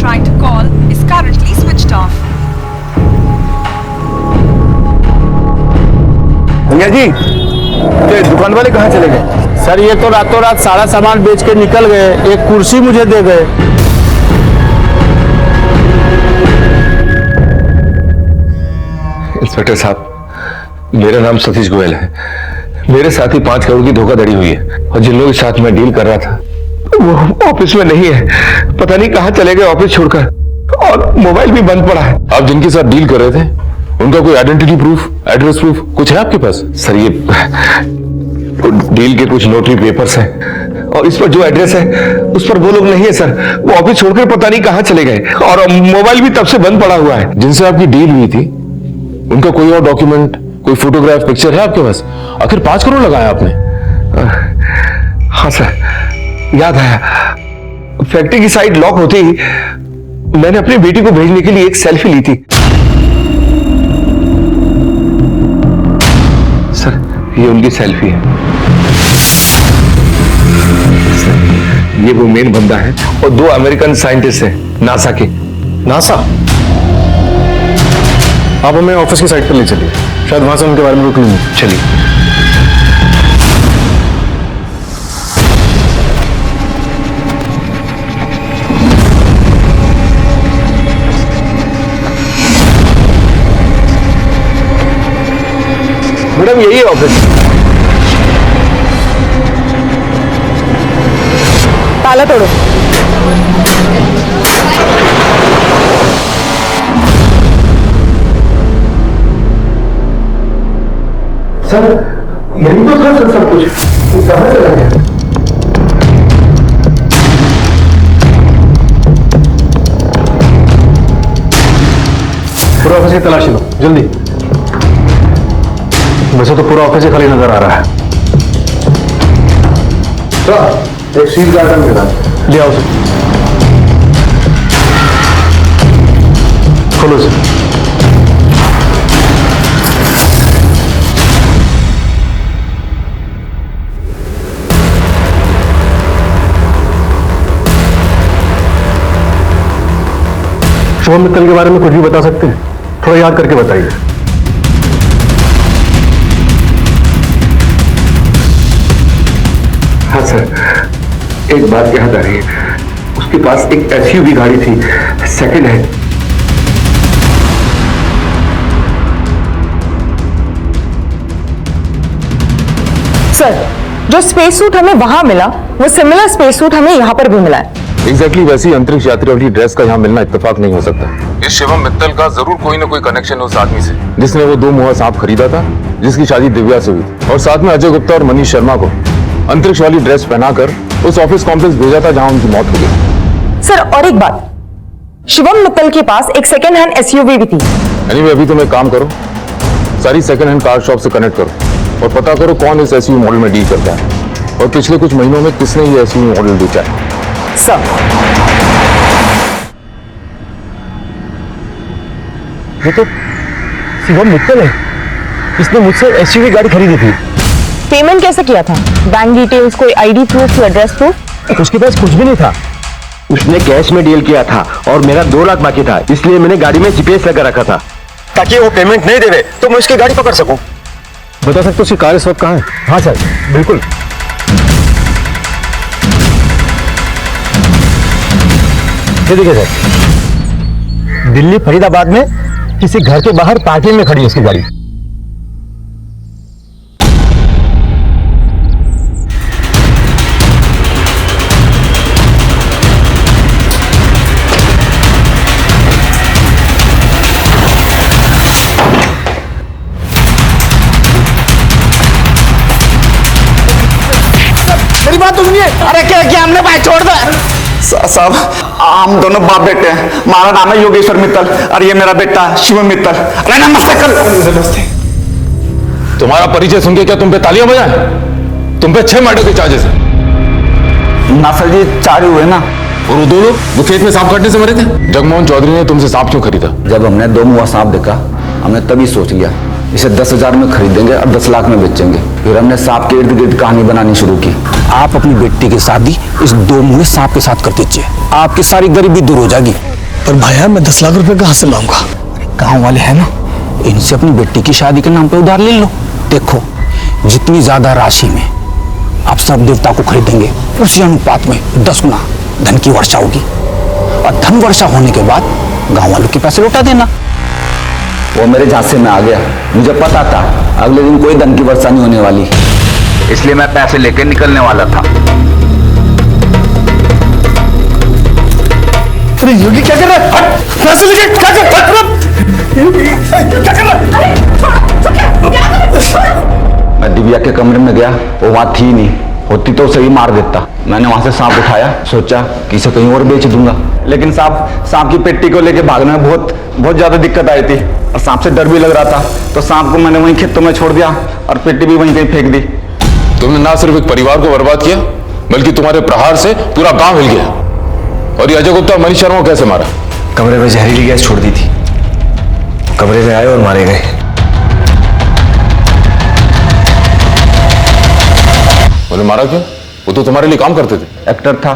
Trying to call is currently switched off. भैया जी, ये दुकान वाले कहाँ चले गए? सर ये तो रातों रात सारा सामान बेच के निकल गए, एक कुर्सी मुझे दे गए। इंस्पेक्टर साहब, मेरा नाम सतीश गोयल है। मेरे साथ ही 5 करोड़ की धोखाधड़ी हुई है और जिन लोगों के साथ मैं डील कर रहा था वो ऑफिस में नहीं है। पता नहीं कहाँ चले गए ऑफिस छोड़कर, और मोबाइल भी बंद पड़ा है। आप जिनके साथ डील कर रहे थे उनका कोई आइडेंटिटी प्रूफ, एड्रेस प्रूफ कुछ है आपके पास? सर ये डील के कुछ नोटरी पेपर्स हैं और इस पर जो एड्रेस है उस पर वो लोग नहीं है सर। वो ऑफिस छोड़कर पता नहीं कहाँ चले गए और मोबाइल भी तब से बंद पड़ा हुआ है। जिनसे आपकी डील हुई थी उनका कोई और डॉक्यूमेंट, कोई फोटोग्राफ, पिक्चर है आपके पास? आखिर 5 करोड़ लगाया आपने? हाँ सर, याद आया। फैक्ट्री की साइड लॉक होती ही मैंने अपनी बेटी को भेजने के लिए एक सेल्फी ली थी। सर ये उनकी सेल्फी है। सर, ये वो मेन बंदा है और 2 अमेरिकन साइंटिस्ट हैं नासा के। नासा? आप हमें ऑफिस की साइड पर ले चलिए, शायद वहां से उनके बारे में कोई क्लू मिले। चलिए। मैडम यही है ऑफिस। ताला तोड़ो। सर यही तो था सर सब कुछ, कहां चला गया? पूरा ऑफिस की तलाशी लो जल्दी। वैसे तो पूरा ऑफिस ही खाली नजर आ रहा है। तो एक सील गार्डन मिला, ले आओ सर। खोलो सर। शुभम मित्तल के बारे में कुछ भी बता सकते हैं? थोड़ा याद करके बताइए। हाँ सर, एक बात याद आ रही है। उसके पास एक SUV गाड़ी थी, सेकंड हैंड। सर जो स्पेस सूट हमें वहां मिला वो सिमिलर स्पेस सूट हमें यहाँ पर भी मिला है। एग्जैक्टली वैसी अंतरिक्ष यात्री वाली ड्रेस का यहाँ मिलना इत्तेफाक नहीं हो सकता। इस शिवम मित्तल का जरूर कोई ना कोई कनेक्शन उस आदमी से जिसने वो 2 मुहा सांप खरीदा था, जिसकी शादी दिव्या से हुई थी, और साथ में अजय गुप्ता और मनीष शर्मा को अंतरिक्ष वाली ड्रेस पहनाकर उस ऑफिस कॉम्प्लेक्स भेजा था जहां उनकी मौत हो गई। सर और एक बात, शिवम मित्तल के पास एक सेकंड हैंड SUV भी थी। एनीवे अभी तुम एक काम करो, सारी सेकंड हैंड कार शॉप से कनेक्ट करो और पता करो कौन इस SUV मॉडल में डील करता है और पिछले कुछ महीनों में किसने ये SUV मॉडल बेचा है। सर ये तो शिवम मित्तल है, इसने मुझसे SUV गाड़ी खरीदी थी। पेमेंट कैसे किया था? बैंक डिटेल्स, कोई ID प्रूफ, एड्रेस प्रूफ? उसके पास कुछ भी नहीं था। उसने कैश में डील किया था और मेरा 2 लाख बाकी था, इसलिए मैंने गाड़ी में GPS लगा रखा था ताकि वो पेमेंट नहीं देवे तो मैं उसकी गाड़ी पकड़ सकूं। बता सकते हो उसकी कार इस वक्त कहाँ है? हाँ सर बिल्कुल। ये देखिए सर, दिल्ली फरीदाबाद में किसी घर के बाहर पार्किंग में खड़ी है उसकी गाड़ी। बात तो सुनिए। अरे क्या हमने भाई छोड़ दो साहब, हम दोनों बाप बेटे हैं। हमारा नाम है योगेश्वर मित्तल और ये मेरा बेटा शिव मित्तल। अरे नमस्ते नमस्ते। तुम्हारा परिचय सुन के क्या तुम पे तालियां बजाएं? तुम पे 6 मर्डर के चार्जेस हैं। ना सर जी 4 हुए ना। और वो 2 लोग वो खेत में सांप काटने से मरे थे। जगमोहन चौधरी ने तुमसे सांप क्यों खरीदा? जब हमने 2 मुआ सांप देखा हमने तभी सोच लिया इसे 10,000 में खरीदेंगे और 10 लाख में बेचेंगे। फिर हमने सांप के इर्द गिर्द कहानी बनानी शुरू की। आप अपनी बेटी की शादी इस 2 मुंहे सांप के साथ कर दीजिए, आपकी सारी गरीबी दूर हो जाएगी। पर भैया मैं 10 लाख रुपए कहाँ से लाऊंगा? गांव वाले हैं ना, इनसे अपनी बेटी की शादी के नाम पे उधार ले लो। देखो जितनी ज्यादा राशि में आप सब देवता को खरीदेंगे उसी अनुपात में 10 गुना धन की वर्षा होगी और धन वर्षा होने के बाद गांव वालों के पैसे लौटा देना। वो मेरे झांसे में आ गया। मुझे पता था अगले दिन कोई धन की वर्षा नहीं होने वाली, इसलिए मैं पैसे लेकर निकलने वाला था। अरे योगी क्या कर रहा है? पैसे लेके क्या कर रहा है? मैं दिव्या के कमरे में गया, वो वहां थी नहीं, होती तो उसे ही मार देता। मैंने वहां से सांप उठाया, सोचा कि इसे कहीं और बेच दूंगा, लेकिन सांप की पेटी को लेके भागने में बहुत ज्यादा दिक्कत आई थी और सांप से डर भी लग रहा था। तो सांप को मैंने वहीं खेतों में छोड़ दिया और पेटी भी वहीं कहीं फेंक दी। तुमने ना सिर्फ एक परिवार को बर्बाद किया बल्कि तुम्हारे प्रहार से पूरा गांव हिल गया। और ये अजय गुप्ता और मनीष शर्मा को कैसे मारा? कमरे में जहरीली गैस छोड़ दी थी, कमरे में आए और मारे गए। बोले मारा क्यों? वो तो तुम्हारे लिए काम करते थे। एक्टर था,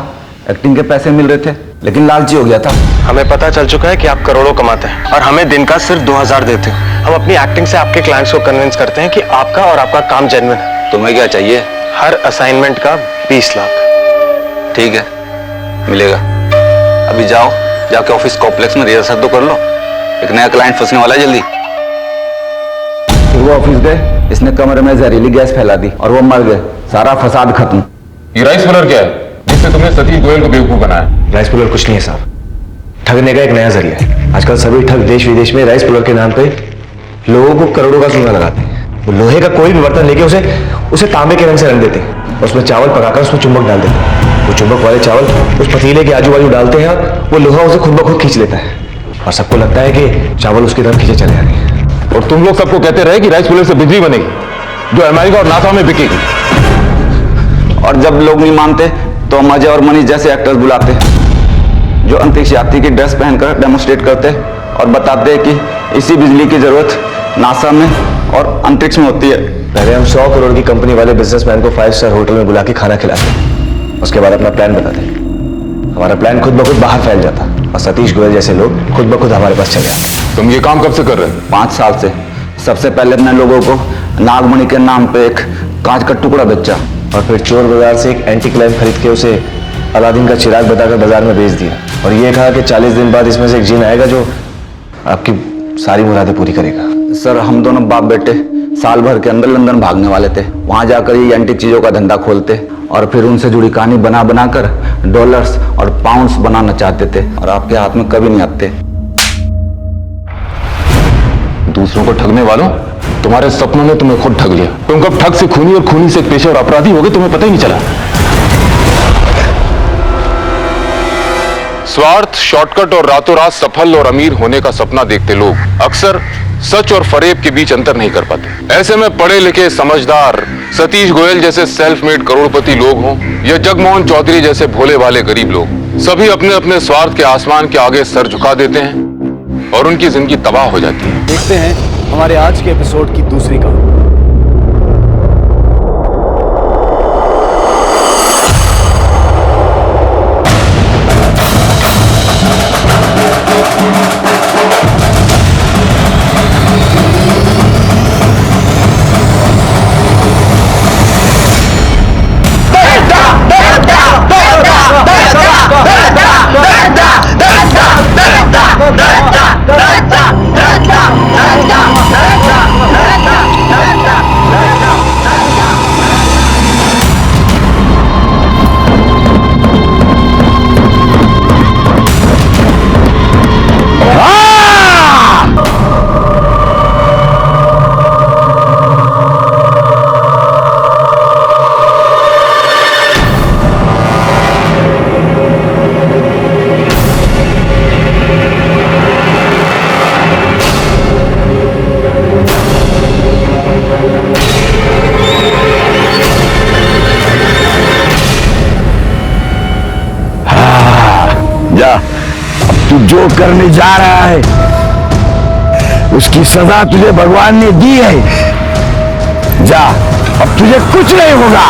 एक्टिंग के पैसे मिल रहे थे, लेकिन लालची हो गया था। हमें पता चल चुका है कि आप करोड़ों कमाते हैं और हमें दिन का सिर्फ 2,000 देते हैं। हम अपनी एक्टिंग से आपके क्लाइंट्स को कन्विंस करते हैं कि आपका और आपका काम जेन्युइन है। तुम्हें क्या चाहिए? हर असाइनमेंट का 20 लाख। ठीक है, मिलेगा। अभी जाके ऑफिस कॉम्प्लेक्स में रिहर्सल तो कर लो, एक नया क्लाइंट फंसने वाला है जल्दी। फिर वो ऑफिस गए, इसने कमरे में जहरीली गैस फैला दी और वो मर गए। सारा फसाद खत्म। ये राइस पुलर क्या है जिससे तुमने सतीश गोयल को बेवकूफ बनाया? राइस पुलर कुछ नहीं है साहब, ठगने का एक नया जरिया है। आजकल सभी ठग देश विदेश में राइस पुलर के नाम पे लोगों को करोड़ों का सोना लगाते हैं। वो लोहे का कोई भी बर्तन लेके उसे तांबे के रंग से रंग देते हैं और उसमें चावल पकाकर उसमें चुंबक डाल देते हैं। वो चुंबक वाले चावल उस पतीले के आजू बाजू डालते हैं और वो लोहा उसे खुद ब खुद खींच लेता है और सबको लगता है कि चावल उसकी तरफ खींचे चले आ रहे हैं। और तुम लोग सबको कहते रहे कि राइस पुलर से बिजली बनेगी जो अमेरिका और नासा में बिकेगी। और जब लोग नहीं मानते तो अजय और मनीष जैसे एक्टर्स बुलाते जो अंतरिक्ष यात्री की ड्रेस पहनकर डेमोन्स्ट्रेट करते और बताते कि इसी बिजली की जरूरत नासा में और अंतरिक्ष में होती है। पहले हम 100 करोड़ की कंपनी वाले बिजनेसमैन को 5 स्टार होटल में बुला के खाना खिलाते, उसके बाद अपना प्लान बताते। हमारा प्लान खुद ब खुद बाहर फैल जाता और सतीश गोयल जैसे लोग खुद ब खुद हमारे पास चले आते। तुम ये काम कब से कर रहे हो? 5 साल से। सबसे पहले अपने लोगों को नागमणि के नाम पे एक कांच का टुकड़ा बेचा और फिर चोर बाजार से एक एंटी क्लाइम खरीद के उसे अलादीन का चिराग बताकर बाजार में बेच दिया और ये कहा कि 40 दिन बाद इसमें से एक जिन आएगा जो आपकी सारी मुरादें पूरी करेगा। सर हम दोनों बाप बेटे साल भर के अंदर लंदन भागने वाले थे। वहां जाकर ये एंटीक चीजों का धंधा खोलते और फिर उनसे जुड़ी कहानी बनाकर डॉलर्स और पाउंड्स बनाना चाहते थे और आपके हाथ में कभी नहीं आते। दूसरों को ठगने वालों, तुम्हारे सपनों ने तुम्हें खुद ठग लिया। तुम कब ठग से खूनी और खूनी से एक पेशेवर अपराधी हो गए तुम्हें पता ही नहीं चला। स्वार्थ, शॉर्टकट और रातों रात सफल और अमीर होने का सपना देखते लोग अक्सर सच और फरेब के बीच अंतर नहीं कर पाते। ऐसे में पढ़े लिखे समझदार सतीश गोयल जैसे सेल्फ मेड करोड़पति लोग हों या जगमोहन चौधरी जैसे भोले भाले गरीब लोग, सभी अपने अपने स्वार्थ के आसमान के आगे सर झुका देते हैं और उनकी जिंदगी तबाह हो जाती है। देखते हैं हमारे आज के एपिसोड की दूसरी कहानी। जो करने जा रहा है उसकी सजा तुझे भगवान ने दी है। जा, अब तुझे कुछ नहीं होगा।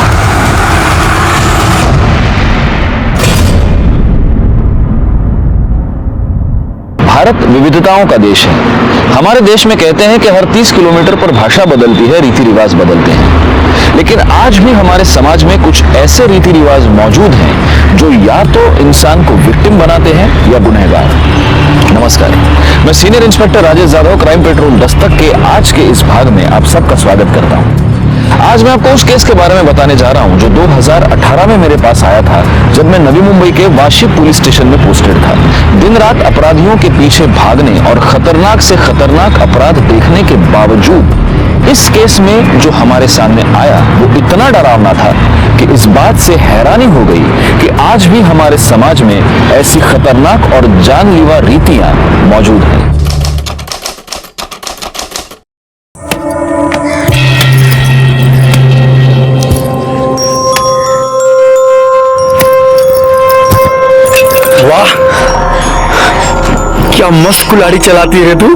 भारत विविधताओं का देश है। हमारे देश में कहते हैं कि हर 30 किलोमीटर पर भाषा बदलती है, रीति रिवाज बदलते हैं। लेकिन आज भी हमारे समाज में कुछ ऐसे रीति रिवाज मौजूद हैं जो या तो इंसान को विक्टिम बनाते हैं या गुनहगार। नमस्कार, मैं senior inspector Rajesh Yadav crime petrol Dastak के आज के इस भाग में आप सबका स्वागत करता हूं। आज मैं आपको उस केस के बारे में बताने जा रहा हूं जो 2018 में मेरे पास आया था, जब मैं नवी मुंबई के वाशी पुलिस स्टेशन में पोस्टेड था। दिन रात अपराधियों के पीछे भागने और खतरनाक से खतरनाक अपराध देखने के बावजूद इस केस में जो हमारे सामने आया वो इतना डरावना था कि इस बात से हैरानी हो गई कि आज भी हमारे समाज में ऐसी खतरनाक और जानलेवा रीतियां मौजूद हैं। वाह, क्या मस्त कुल्हाड़ी चलाती है तू।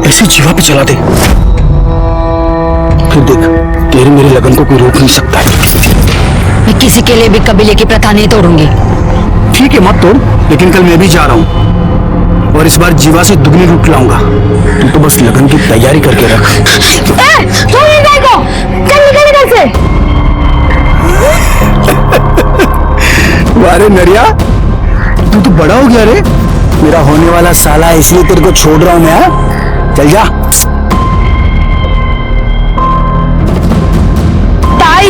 ऐसी जीवा पे चला दे, फिर देख तेरे मेरे लगन को कोई रोक नहीं सकता है। मैं किसी के लिए भी कबीले की प्रथा नहीं तोड़ूंगी। ठीक है, मत तोड़, लेकिन कल मैं भी जा रहा हूँ और इस बार जीवा से दुगनी लूट लाऊंगा। तू तो बस लगन की तैयारी करके रख। अरे नरिया, तू तो बड़ा हो गया रे। मेरा होने वाला साला है, इसलिए तेरे को छोड़ रहा हूं मैं। चल जा। ताई,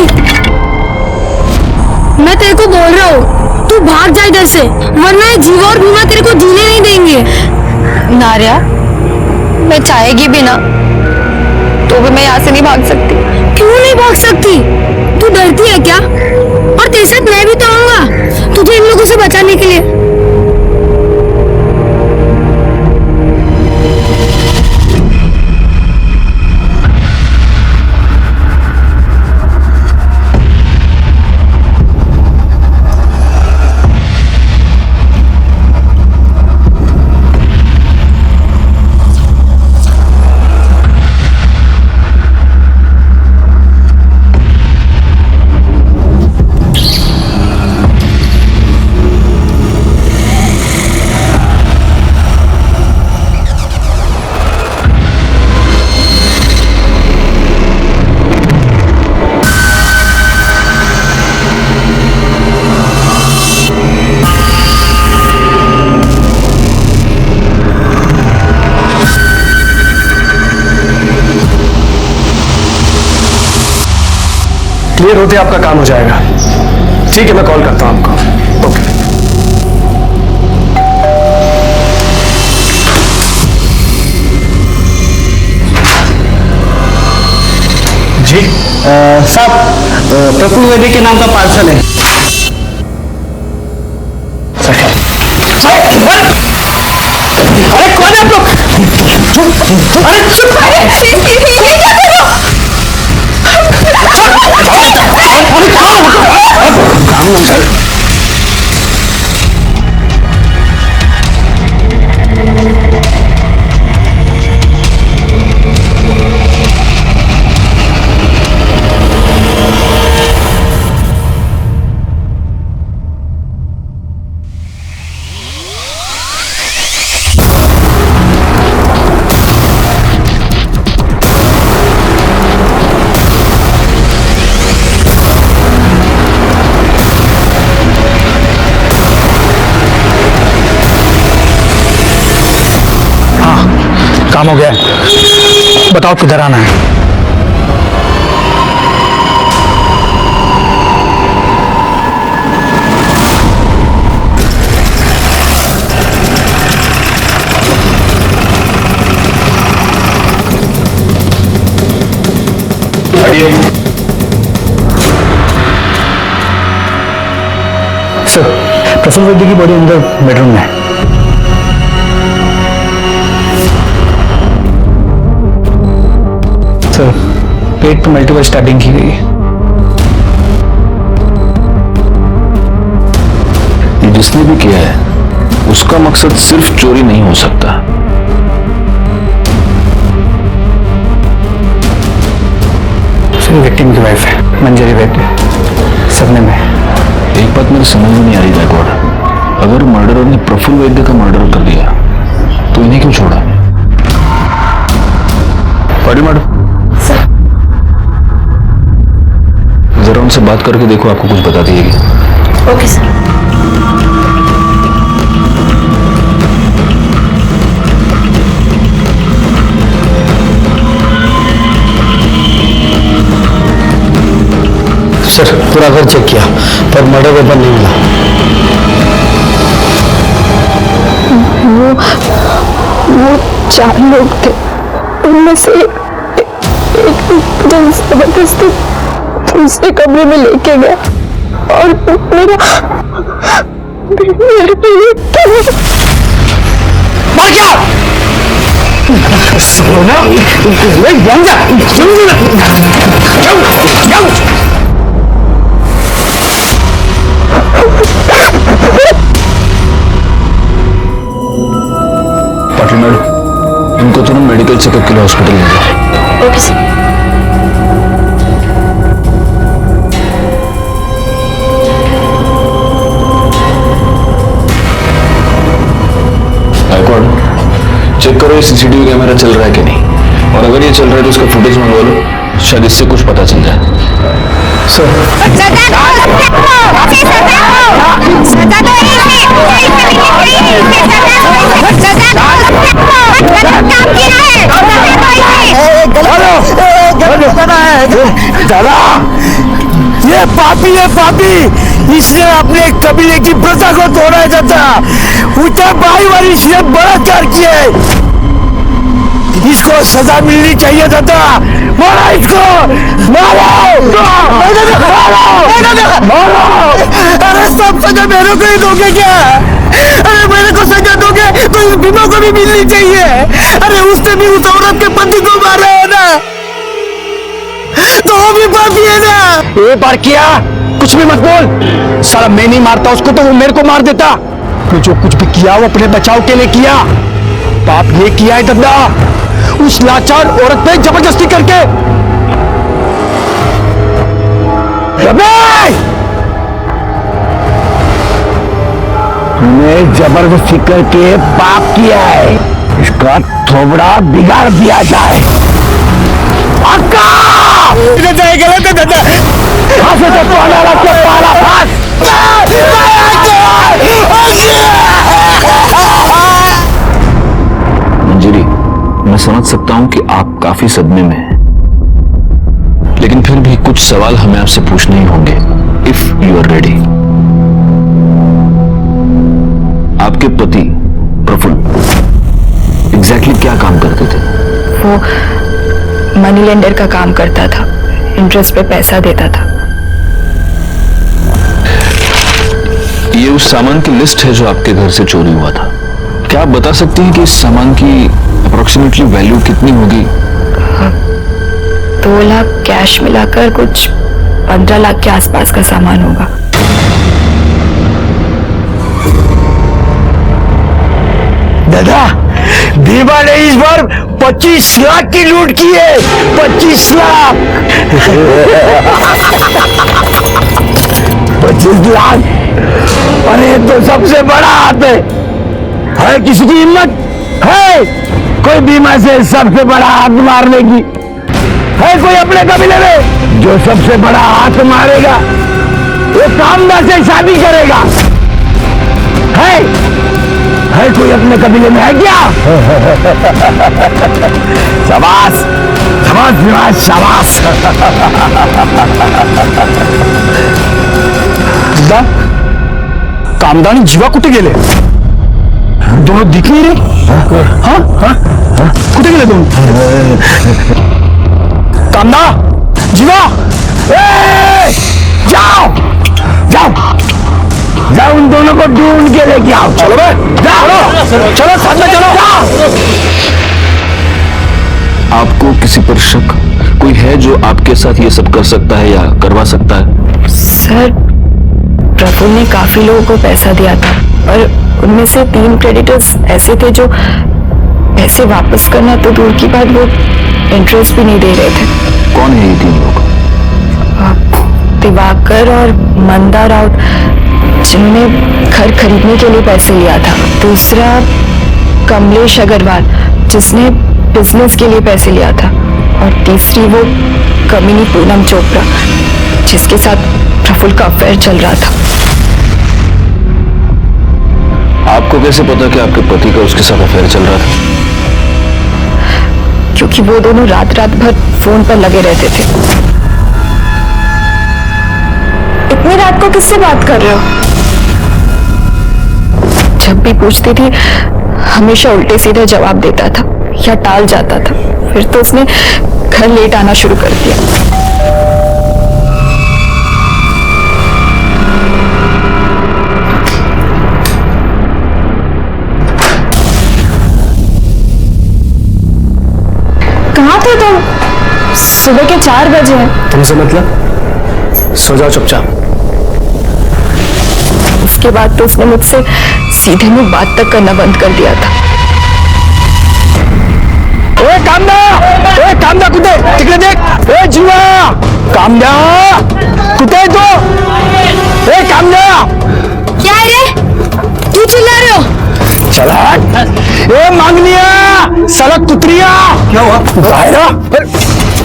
मैं तेरे को बोल रहा हूँ तू भाग जा इधर से, वरना ये जीवा और भीमा तेरे को जीने नहीं देंगे। नारिया, मैं चाहेगी भी ना तो भी मैं यहाँ से नहीं भाग सकती। क्यों नहीं भाग सकती? तू डरती है क्या? और तेरे साथ मैं भी तो आऊंगा तुझे इन लोगों से बचाने के लिए। क्लियर होते आपका काम हो जाएगा। ठीक है, मैं कॉल करता हूं आपको। ओके जी साहब, प्रफुल्ल वैद्य के नाम का पार्सल है। अरे कौन है आप लोग? अरे चुप काम हो गया है। बताओ किधर आना है। सर, प्रफुल्ल वैद्य की बॉडी अंदर बेडरूम में है। सर, पेट पर मल्टीपल स्टैबिंग की गई है। ये जिसने भी किया है उसका मकसद सिर्फ चोरी नहीं हो सकता। विक्टिम की वाइफ है मंजरी वैद्य, सपने में। एक बात मेरे समझ में नहीं आ रही गायकवाड़, अगर मर्डरर ने प्रफुल्ल वैद्य का मर्डर कर दिया तो इन्हें क्यों छोड़ा? मैडम जरा उनसे बात करके देखो, आपको कुछ बता दिएगी। Okay sir. सर पूरा घर चेक किया पर मर्डर वेपन नहीं मिला। वो 4 लोग थे, उनमें से एक जबरदस्ती दूसरे कमरे में लेके गया और मेरा मर गया। सोना बन जा। पाटिल मैडम, इनको तुरंत मेडिकल चेकअप के लिए हॉस्पिटल ले जाओ। Okay sir. चेक करो ये सीसीटीवी कैमरा चल रहा है कि नहीं, और अगर ये चल रहा है तो उसका फुटेज मंगवा लो, शायद इससे कुछ पता चल जाए। सर दादा ये पापी इसने अपने कबीले की प्रथा को तोड़ा है दादा। ऊंचा भाई वाली इसने बलात्कार किया है, इसको सजा मिलनी चाहिए दादा। मारो इसको, मारो। अरे सब सजा मेरे को ही दोगे क्या? अरे मेरे को सजा दोगे तो इस बीमा को भी मिलनी चाहिए। अरे उसने भी उस औरत के पति को मारा है ना, तो वो भी पापी है ना। एक बार किया कुछ भी मत बोल। साला मैं नहीं मारता उसको तो वो मेरे को मार देता। तो जो कुछ भी किया वो अपने बचाव के लिए किया। पाप ये किया है दद्दा, उस लाचार औरत पे जबरदस्ती करके। मैं जबरदस्ती करके पाप किया है, इसका थोबड़ा बिगाड़ दिया जाए। गलत है दादा। मंजरी, मैं समझ सकता हूं कि आप काफी सदमे में हैं, लेकिन फिर भी कुछ सवाल हमें आपसे पूछने ही होंगे, इफ यू आर रेडी। आपके पति प्रफुल्ल एग्जैक्टली क्या काम करते थे? वो मनी लेंडर का काम करता था, इंटरेस्ट पे पैसा देता था। ये उस सामान की लिस्ट है जो आपके घर से चोरी हुआ था। क्या आप बता सकती हैं कि इस सामान की अप्रोक्सीमेटली वैल्यू कितनी होगी? 2 लाख कैश मिलाकर कुछ 15 लाख के आसपास का सामान होगा। दादा बीमा ने इस बार 25 लाख की लूट की है। 25 लाख 25 लाख। अरे तो सबसे बड़ा हाथ है किसी की हिम्मत है कोई बीमा से सबसे बड़ा हाथ मारने की? है कोई अपने कबीले में जो सबसे बड़ा हाथ मारेगा वो कामदार से शादी करेगा? है कोई अपने कबीले में है क्या? शाबाश शाबाश शाबाश। कामदानी जीवा कुठे गेले? दोनों दिख नहीं रहे। हाँ कुठे गेले दोनों? कामदा जीवा जाओ उन दोनों को ढूंढ के लेके आओ। चलो चलो साथ में चलो। आपको किसी पर शक कोई है जो आपके साथ ये सब कर सकता है या करवा सकता है? सर प्रफुल्ल ने काफी लोगों को पैसा दिया था और उनमें से 3 क्रेडिटर्स ऐसे थे जो पैसे वापस करना तो दूर की बात, वो इंटरेस्ट भी नहीं दे रहे थे। कौन है ये 3 लोग? दिवाकर और मंदा राउत, जिन्होंने घर खरीदने के लिए पैसे लिया था। दूसरा कमलेश अग्रवाल, जिसने बिजनेस के लिए पैसे लिया था। और तीसरी वो कमीनी पूनम चोपड़ा, जिसके साथ प्रफुल्ल का अफेयर चल रहा था। आपको कैसे पता कि आपके पति का उसके साथ अफेयर चल रहा था? क्योंकि वो दोनों रात भर फोन पर लगे रहते थे। इतनी रात को किससे बात कर रहे हो? जब भी पूछती थी हमेशा उल्टे सीधे जवाब देता था या टाल जाता था। फिर तो उसने घर लेट आना शुरू कर दिया। कहाँ थे तुम? सुबह के 4 बजे हैं। तुमसे मतलब? सो जाओ चुपचाप। उसके बाद तो उसने मुझसे सीधे मुंह बात तक करना बंद कर दिया था। ओए कामदा कुत्ते, तिकडे देख। ए जीवा, कामदा कुत्ते तो। ए कामदा, क्या है रे? क्यों चिल्ला रहे हो? चला। ए मांगनिया, सड़क कुतरिया। क्या हुआ? बाहर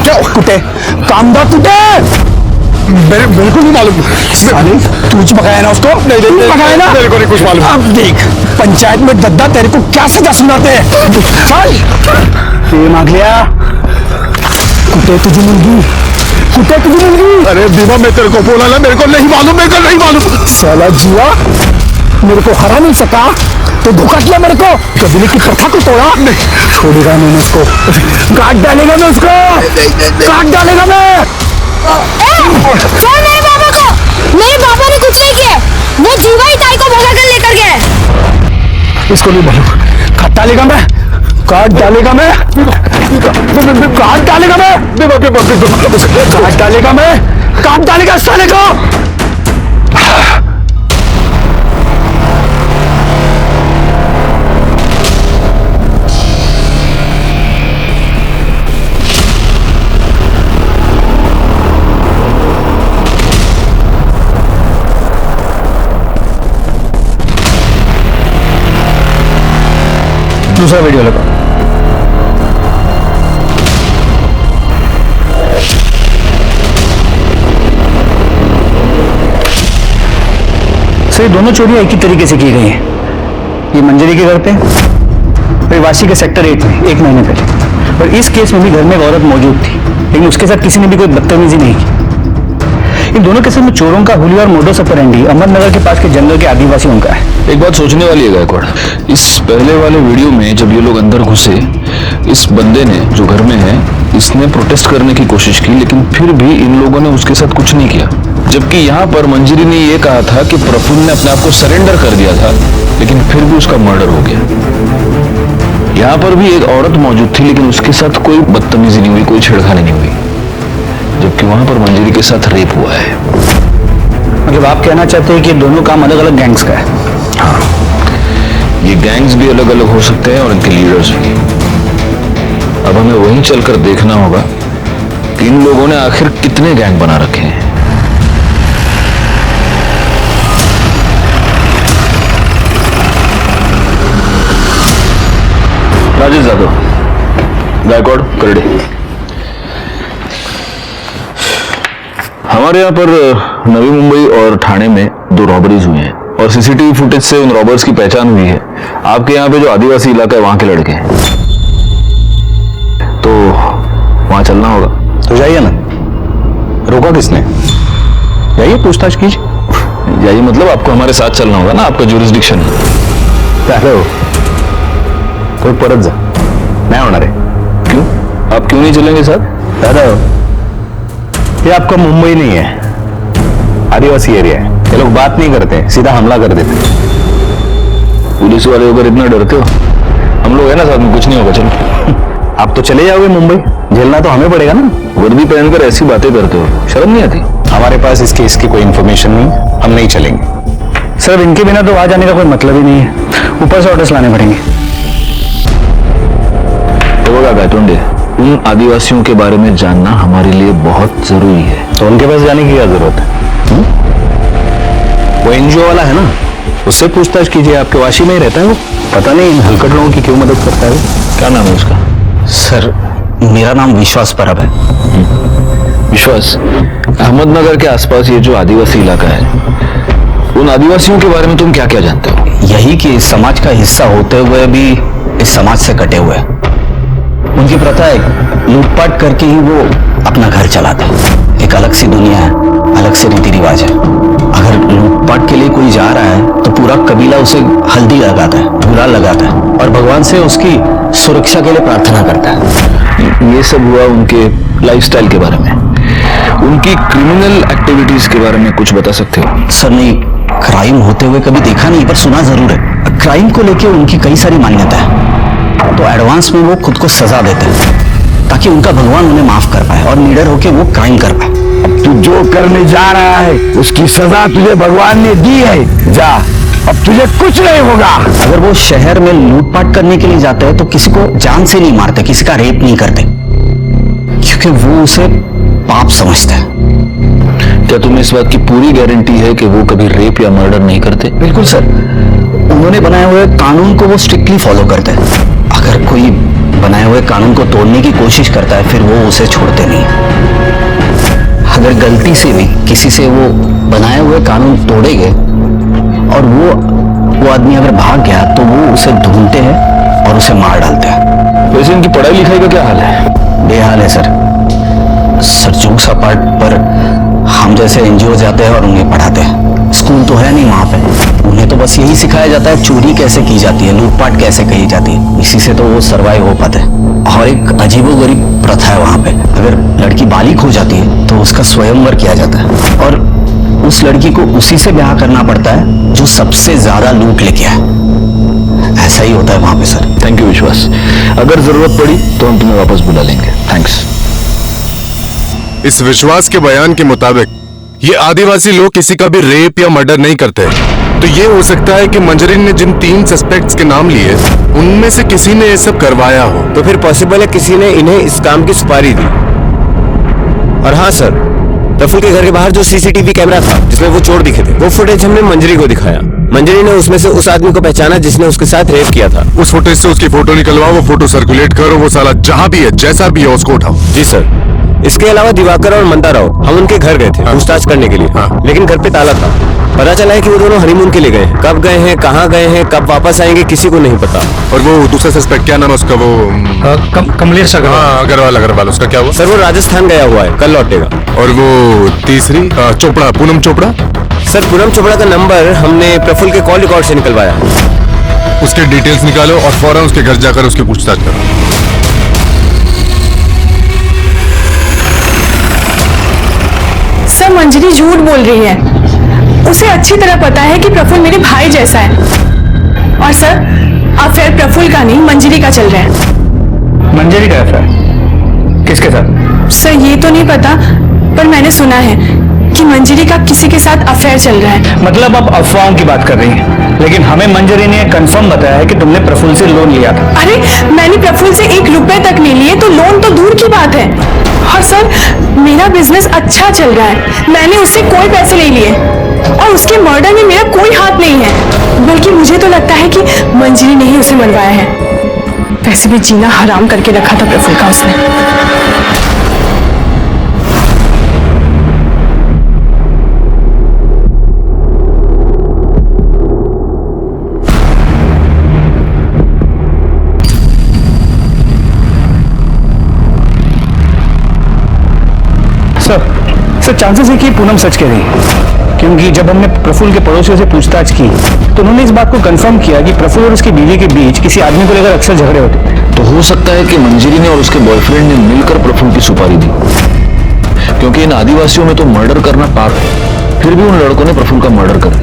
क्या कुत्ते? कामदा कुत्ते। मेरे बिल्कुल नहीं मालूम। तू पकाया ना उसको? नहीं पकाया ना? मेरे को नहीं कुछ मालूम। अब देख, पंचायत में दद्दा तेरे को क्या सजा सुनाते हैं। चल ये मांग लिया। कुत्ते तुझे मिल गई, कुत्ते तुझे मिल गई। अरे बीमा मैं तेरे को बोला ना, मेरे को नहीं मालूम। साला जीवा मेरे को हरा नहीं सका तो धोखा किया मेरे को। कबीले की प्रथा को तोड़ा। छोड़ेगा मैंने उसको, काट डालेगा मैं उसको, काट डालेगा मैं। छोड़ मेरे पापा को। मेरे पापा ने कुछ नहीं किया, वो जीवा ही ताई को भगा कर लेकर गए। इसको नहीं मालूम। काट डालेगा मैं, काट डालेगा मैं, काट डालेगा मैं, काट डालेगा मैं, काट डालेगा साले को। दूसरा वीडियो लगा। सर ये दोनों चोरियां एक ही तरीके से की गई हैं। ये मंजरी के घर पे, फिर वाशी के सेक्टर 8 में 1 महीने पहले। और इस केस में भी घर में एक औरत मौजूद थी, लेकिन उसके साथ किसी ने भी कोई बदतमीजी नहीं की। इन दोनों केसों में चोरों का हुलिया और मोडस ऑपरेंडी अमरनगर के पास के जंगल के आदिवासियों का है। एक बात सोचने वाली है गायकवाड़, इस पहले वाले वीडियो में जब ये लोग अंदर घुसे, इस बंदे ने जो घर में है, इसने प्रोटेस्ट करने की कोशिश की, लेकिन फिर भी इन लोगों ने उसके साथ कुछ नहीं किया। जबकि यहाँ पर मंजरी ने ये कहा था कि प्रफुल्ल ने अपने आप को सरेंडर कर दिया था, लेकिन फिर भी उसका मर्डर हो गया। यहाँ पर भी एक औरत मौजूद थी, लेकिन उसके साथ कोई बदतमीजी नहीं हुई, कोई छेड़खानी नहीं हुई, जबकि वहां पर मंजरी के साथ रेप हुआ है। मतलब आप कहना चाहते हैं कि दोनों काम अलग अलग गैंग्स का है? हाँ, ये गैंग्स भी अलग अलग हो सकते हैं और इनके लीडर्स भी। अब हमें वहीं चलकर देखना होगा कि इन लोगों ने आखिर कितने गैंग बना रखे हैं। राजेश यादव, गायकवाड़, करडे। हमारे यहाँ पर नवी मुंबई और ठाणे में 2 रॉबरीज हुई हैं और सीसीटीवी फुटेज से उन रॉबर्स की पहचान हुई है। आपके यहाँ पे जो आदिवासी इलाका है वहां के लड़के हैं, तो वहां चलना होगा। तो जाइए ना, रोका किसने? जाइए, पूछताछ कीजिए। जाइए मतलब आपको हमारे साथ चलना होगा ना, आपका जुरिस्डिक्शन है। कोई परत जा, मैं होना रे। क्यों? आप क्यों नहीं चलेंगे साथ? दादा ये आपका मुंबई नहीं है, आदिवासी एरिया है। ये लोग बात नहीं करते, सीधा हमला कर देते। पुलिस वाले होकर इतना डरते हो? हम लोग है ना साथ में, कुछ नहीं होगा। चलो आप तो चले जाओगे मुंबई, झेलना तो हमें पड़ेगा ना। वर्दी पहनकर ऐसी बातें करते हो, शर्म नहीं आती? हमारे पास इस केस की कोई इंफॉर्मेशन नहीं, हम नहीं चलेंगे। सर इनके बिना तो आ जाने का कोई मतलब ही नहीं है, ऊपर से ऑर्डर्स लाने पड़ेंगे। होगा गायतुंडे, उन आदिवासियों के बारे में जानना हमारे लिए बहुत जरूरी है। तो उनके पास जाने की क्या जरूरत है? वो एनजीओ वाला है ना, उससे पूछताछ कीजिए। आपके वाशी में ही रहता है वो। पता नहीं इन हलकट लोगों की क्यों मदद करता है। क्या नाम है उसका? सर मेरा नाम विश्वास परब है। विश्वास, अहमदनगर के आसपास ये जो आदिवासी इलाका है, उन आदिवासियों के बारे में तुम क्या क्या जानते हो? यही कि इस समाज का हिस्सा होते हुए भी इस समाज से कटे हुए हैं। उनकी प्रथा है लूटपाट करके ही वो अपना घर चलाते हैं। एक अलग सी दुनिया है, अलग से रीति रिवाज है। अगर लूटपाट के लिए कोई जा रहा है तो पूरा कबीला उसे हल्दी लगाता है, गुलाल लगाता है और भगवान से उसकी सुरक्षा के लिए प्रार्थना करता है। ये सब हुआ उनके लाइफस्टाइल के बारे में। उनकी क्रिमिनल एक्टिविटीज के बारे में कुछ बता सकते हो? सर नहीं, क्राइम होते हुए कभी देखा नहीं, पर सुना जरूर है। क्राइम को लेकर उनकी कई सारी मान्यता है, तो एडवांस में वो खुद को सजा देते हैं ताकि उनका भगवान उन्हें माफ कर पाए और निडर होकर वो क्राइम कर पाए। अब तू जो करने जा रहा है उसकी सजा तुझे भगवान ने दी है। जा, अब तुझे कुछ नहीं होगा। अगर वो शहर में लूटपाट करने के लिए जाते हैं तो किसी को जान से नहीं मारते, किसी का रेप नहीं करते, क्योंकि वो उसे पाप समझते हैं। क्या तुम्हें इस बात की पूरी गारंटी है कि वो कभी रेप या मर्डर नहीं करते? बिल्कुल सर, उन्होंने बनाए हुए कानून को वो स्ट्रिक्टली फॉलो करते हैं। अगर कोई बनाए हुए कानून को तोड़ने की कोशिश करता है फिर वो उसे छोड़ते नहीं। अगर गलती से भी किसी से वो बनाए हुए कानून तोड़ेंगे और वो आदमी अगर भाग गया तो वो उसे ढूंढते हैं और उसे मार डालते हैं। वैसे इनकी पढ़ाई लिखाई का क्या हाल है? बेहाल है सर। जोक्स अपार्ट, पर हम जैसे एनजीओ जाते हैं और उन्हें पढ़ाते हैं। स्कूल तो है नहीं वहाँ पे, उन्हें तो बस यही सिखाया जाता है चोरी कैसे की जाती है, लूटपाट कैसे की जाती है। इसी से तो वो सरवाइव हो पाते हैं। और एक अजीबोगरीब प्रथा है वहाँ पे, अगर लड़की बालिग हो जाती है तो उसका स्वयंवर किया जाता है और उस लड़की को उसी से ब्याह करना पड़ता है जो सबसे ज्यादा लूट लेके आए। ऐसा ही होता है वहाँ पे सर। थैंक यू विश्वास, अगर जरूरत पड़ी तो हम तुम्हें वापस बुला लेंगे। थैंक्स। इस विश्वास के बयान के मुताबिक ये आदिवासी लोग किसी का भी रेप या मर्डर नहीं करते, तो ये हो सकता है कि मंजरी ने जिन 3 सस्पेक्ट्स के नाम लिए उनमें से किसी ने ये सब करवाया हो। तो फिर पॉसिबल है किसी ने इन्हें इस काम की सुपारी दी। और हाँ सर, प्रफुल्ल के घर के बाहर जो सीसीटीवी कैमरा था जिसमें वो चोर दिखे थे, वो फुटेज हमने मंजरी को दिखाया। मंजरी ने उसमें से उस आदमी को पहचाना जिसने उसके साथ रेप किया था। उस फुटेज से उसकी फोटो निकलवाओ, वो फोटो सर्कुलेट करो, वो साला जहां भी है जैसा भी है उसको उठाओ। जी सर। इसके अलावा दिवाकर और मंदा राव, हम उनके घर गए थे पूछताछ करने के लिए, लेकिन घर पे ताला था। पता चला है कि वो दोनों हनीमून के लिए गए हैं। कब गए हैं, कहाँ गए हैं, कब वापस आएंगे, किसी को नहीं पता। और वो दूसरा सस्पेक्ट क्या नाम है उसका? वो कमलेश अग्रवाल, उसका क्या हुआ? सर वो राजस्थान गया हुआ है, कल लौटेगा। और वो तीसरी चोपड़ा, पूनम चोपड़ा? सर पूनम चोपड़ा का नंबर हमने प्रफुल्ल के कॉल रिकॉर्ड से निकलवाया। उसके डिटेल्स निकालो और फौरन उसके घर जाकर उसकी पूछताछ करो। सर मंजरी झूठ बोल रही है। उसे अच्छी तरह पता है कि प्रफुल्ल मेरे भाई जैसा है। और सर अफेयर प्रफुल्ल का नहीं मंजरी का चल रहा है। मंजरी का अफेयर किसके साथ? सर ये तो नहीं पता, पर मैंने सुना है कि मंजरी का किसी के साथ अफेयर चल रहा है। मतलब आप अफवाहों की बात कर रही हैं, लेकिन हमें मंजरी ने कंफर्म बताया है कि तुमने प्रफुल्ल से लोन लिया था। अरे मैंने प्रफुल्ल से 1 रुपए तक नहीं लिए, तो लोन तो दूर की बात है। और सर मेरा बिजनेस अच्छा चल रहा है, मैंने उससे कोई पैसे नहीं लिए और उसके मर्डर में मेरा कोई हाथ नहीं है। बल्कि मुझे तो लगता है कि मंजरी ने ही उसे मरवाया है। वैसे भी जीना हराम करके रखा था प्रफुल्ल का उसने। सर चांसेस है कि पूनम सच कह रही है, क्योंकि जब हमने प्रफुल्ल के पड़ोसियों से पूछताछ की तो उन्होंने इस बात को कंफर्म किया कि प्रफुल्ल और उसकी बीवी के बीच किसी आदमी को लेकर अक्सर झगड़े होते। तो हो सकता है कि मंजरी ने और उसके बॉयफ्रेंड ने मिलकर प्रफुल्ल की सुपारी दी, क्योंकि इन आदिवासियों में तो मर्डर करना पाप है, फिर भी उन लड़कों ने प्रफुल्ल का मर्डर कर।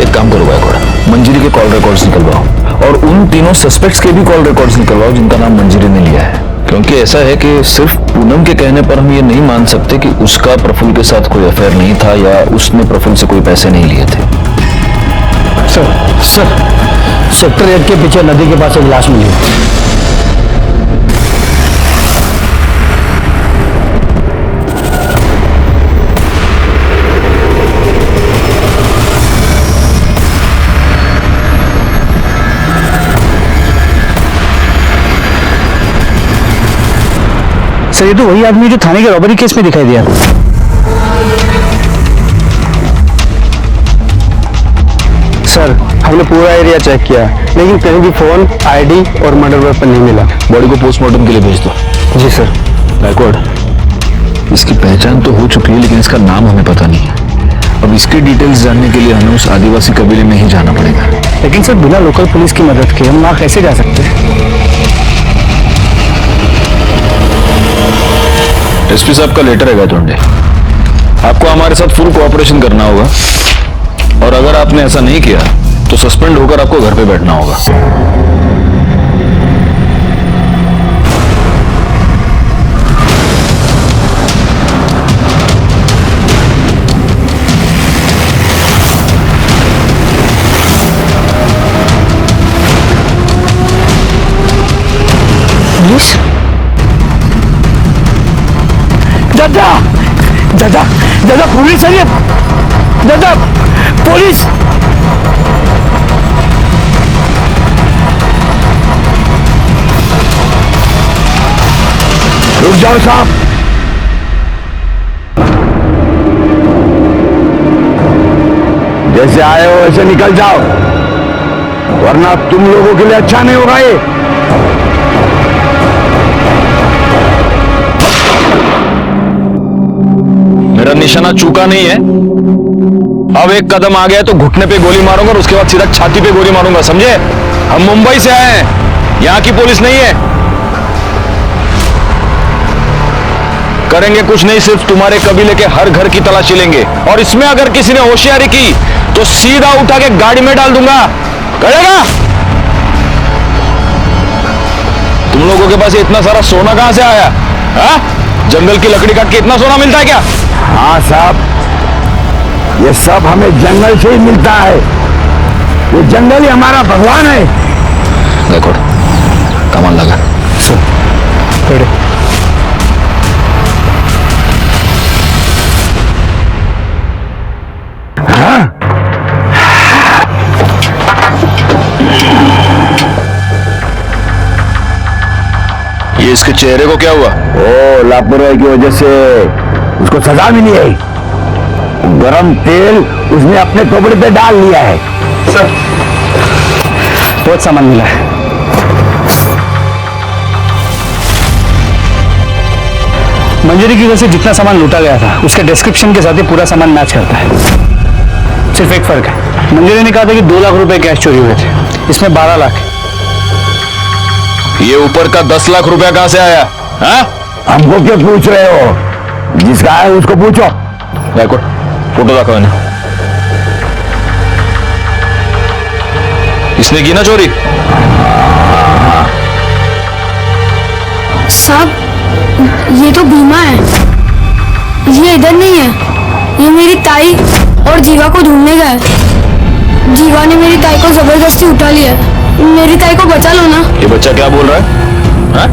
एक काम करो गायकवाड़, मंजरी के कॉल रिकॉर्ड्स निकलवाओ और उन तीनों सस्पेक्ट्स के भी कॉल रिकॉर्ड्स निकलवाओ जिनका नाम मंजरी ने लिया है। क्योंकि ऐसा है कि सिर्फ पूनम के कहने पर हम ये नहीं मान सकते कि उसका प्रफुल्ल के साथ कोई अफेयर नहीं था या उसने प्रफुल्ल से कोई पैसे नहीं लिए थे। सर सेक्टर 8 के पीछे नदी के पास एक लाश मिली है। सर ये तो वही आदमी जो थाने के रॉबरी केस में दिखाई दिया। सर हमने पूरा एरिया चेक किया लेकिन कहीं भी फोन, आईडी और मर्डर वेपन नहीं मिला। बॉडी को पोस्टमार्टम के लिए भेज दो। जी सर। बैकवर्ड, इसकी पहचान तो हो चुकी है लेकिन इसका नाम हमें पता नहीं है। अब इसकी डिटेल्स जानने के लिए हमें उस आदिवासी कबीले में ही जाना पड़ेगा। लेकिन सर बिना लोकल पुलिस की मदद के हम वहाँ कैसे जा सकते हैं? एसपी साहब का लेटर है गायतोंडे, आपको हमारे साथ फुल कोऑपरेशन करना होगा और अगर आपने ऐसा नहीं किया तो सस्पेंड होकर आपको घर पे बैठना होगा। पुलिस? दादा दादा दादा पुलिस है ये, दादा पुलिस। रुक जाओ साहब, जैसे आए हो वैसे निकल जाओ वरना तुम लोगों के लिए अच्छा नहीं होगा ये। मेरा निशाना चूका नहीं है। अब एक कदम आ गया तो घुटने पे गोली मारूंगा और उसके बाद सीधा छाती पे गोली मारूंगा, समझे? हम मुंबई से आए हैं, यहां की पुलिस नहीं है। करेंगे कुछ नहीं, सिर्फ तुम्हारे कबीले के हर घर की तलाशी लेंगे और इसमें अगर किसी ने होशियारी की तो सीधा उठा के गाड़ी में डाल दूंगा। करेगा? तुम लोगों के पास इतना सारा सोना कहां से आया? हा? जंगल की लकड़ी काट के इतना सोना मिलता है क्या? हाँ साहब, ये सब हमें जंगल से ही मिलता है। ये जंगल ही हमारा भगवान है। देखो कमान लगा सर। हाँ? ये इसके चेहरे को क्या हुआ? ओ लापरवाही की वजह से उसको सजा मिली है। गरम तेल उसने अपने कपड़े पे डाल लिया है। सर बहुत सामान मिला है। मंजरी की वजह से जितना सामान लूटा गया था उसके डिस्क्रिप्शन के साथ ही पूरा सामान मैच करता है। सिर्फ एक फर्क है, मंजरी ने कहा था कि 2 लाख रुपए कैश चोरी हुए थे, इसमें 12 लाख। ये ऊपर का 10 लाख रुपया कहां से आया? हाँ? हमको क्यों पूछ रहे हो? जिसका है उसको पूछो। देखो फोटो रखो इन्हें। इसने की ना चोरी? साहब ये तो भीमा है, ये इधर नहीं है। ये मेरी ताई और जीवा को ढूंढने गए। जीवा ने मेरी ताई को जबरदस्ती उठा लिया। मेरी ताई को बचा लो ना। ये बच्चा क्या बोल रहा है? हाँ?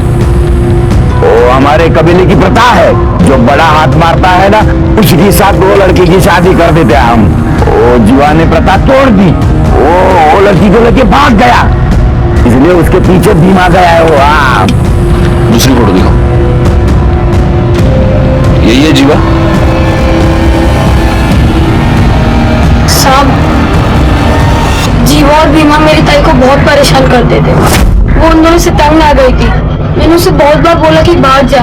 वो हमारे कबीले की प्रथा है, जो बड़ा हाथ मारता है ना उसके साथ वो लड़की की शादी कर देते हैं हम। वो जीवा ने प्रथा तोड़ दी, वो लड़की को लेके भाग गया, इसलिए उसके पीछे भीमा गया है वो। हाँ दूसरी फोटो दिखाओ। यही है जीवा? साहब जीवा और भीमा मेरी ताई को बहुत परेशान करते थे। वो उन दोनों से तंग आ गई थी। मैंने उसे बहुत बार बोला कि भाग जा,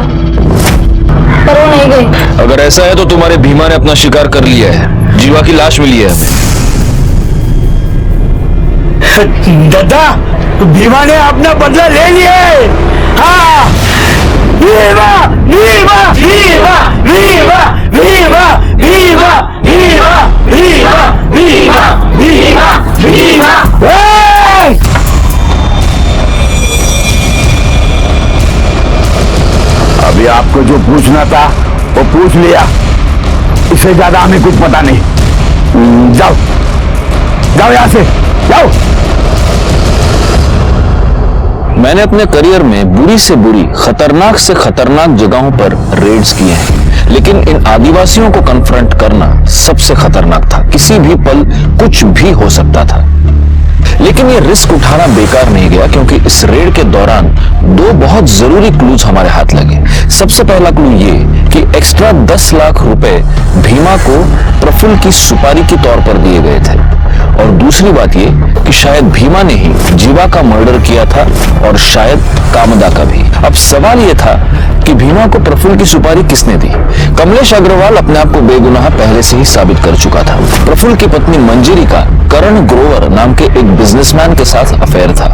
पर वो नहीं गई। अगर ऐसा है तो तुम्हारे भीमा ने अपना शिकार कर लिया है। जीवा की लाश मिली है हमें। दादा भीमा ने अपना बदला ले लिया है। हाँ भीमा भीमा भीमा भीमा भीमा भीमा भीमा भीमा भीमा भीमा भीमा। जो पूछना था वो पूछ लिया, इससे ज्यादा हमें कुछ पता नहीं। जाओ जाओ यहां से जाओ। मैंने अपने करियर में बुरी से बुरी, खतरनाक से खतरनाक जगहों पर रेड्स किए हैं, लेकिन इन आदिवासियों को कन्फ्रंट करना सबसे खतरनाक था। किसी भी पल कुछ भी हो सकता था, लेकिन ये रिस्क उठाना बेकार नहीं गया, क्योंकि इस रेड के दौरान दो बहुत जरूरी क्लूज हमारे हाथ लगे। सबसे पहला क्लू ये कि एक्स्ट्रा 10 लाख रुपए भीमा को प्रफुल्ल की सुपारी के तौर पर दिए गए थे, और दूसरी बात ये कि शायद भीमा ने ही जीवा का मर्डर किया था, और शायद कामदा का भी। अब सवाल ये था कि भीमा को प्रफुल्ल की सुपारी किसने दी? कमलेश अग्रवाल अपने आप को बेगुनाह पहले से ही साबित कर चुका था। प्रफुल्ल की पत्नी मंजरी का करण ग्रोवर नाम के एक बिजनेसमैन के साथ अफेयर था,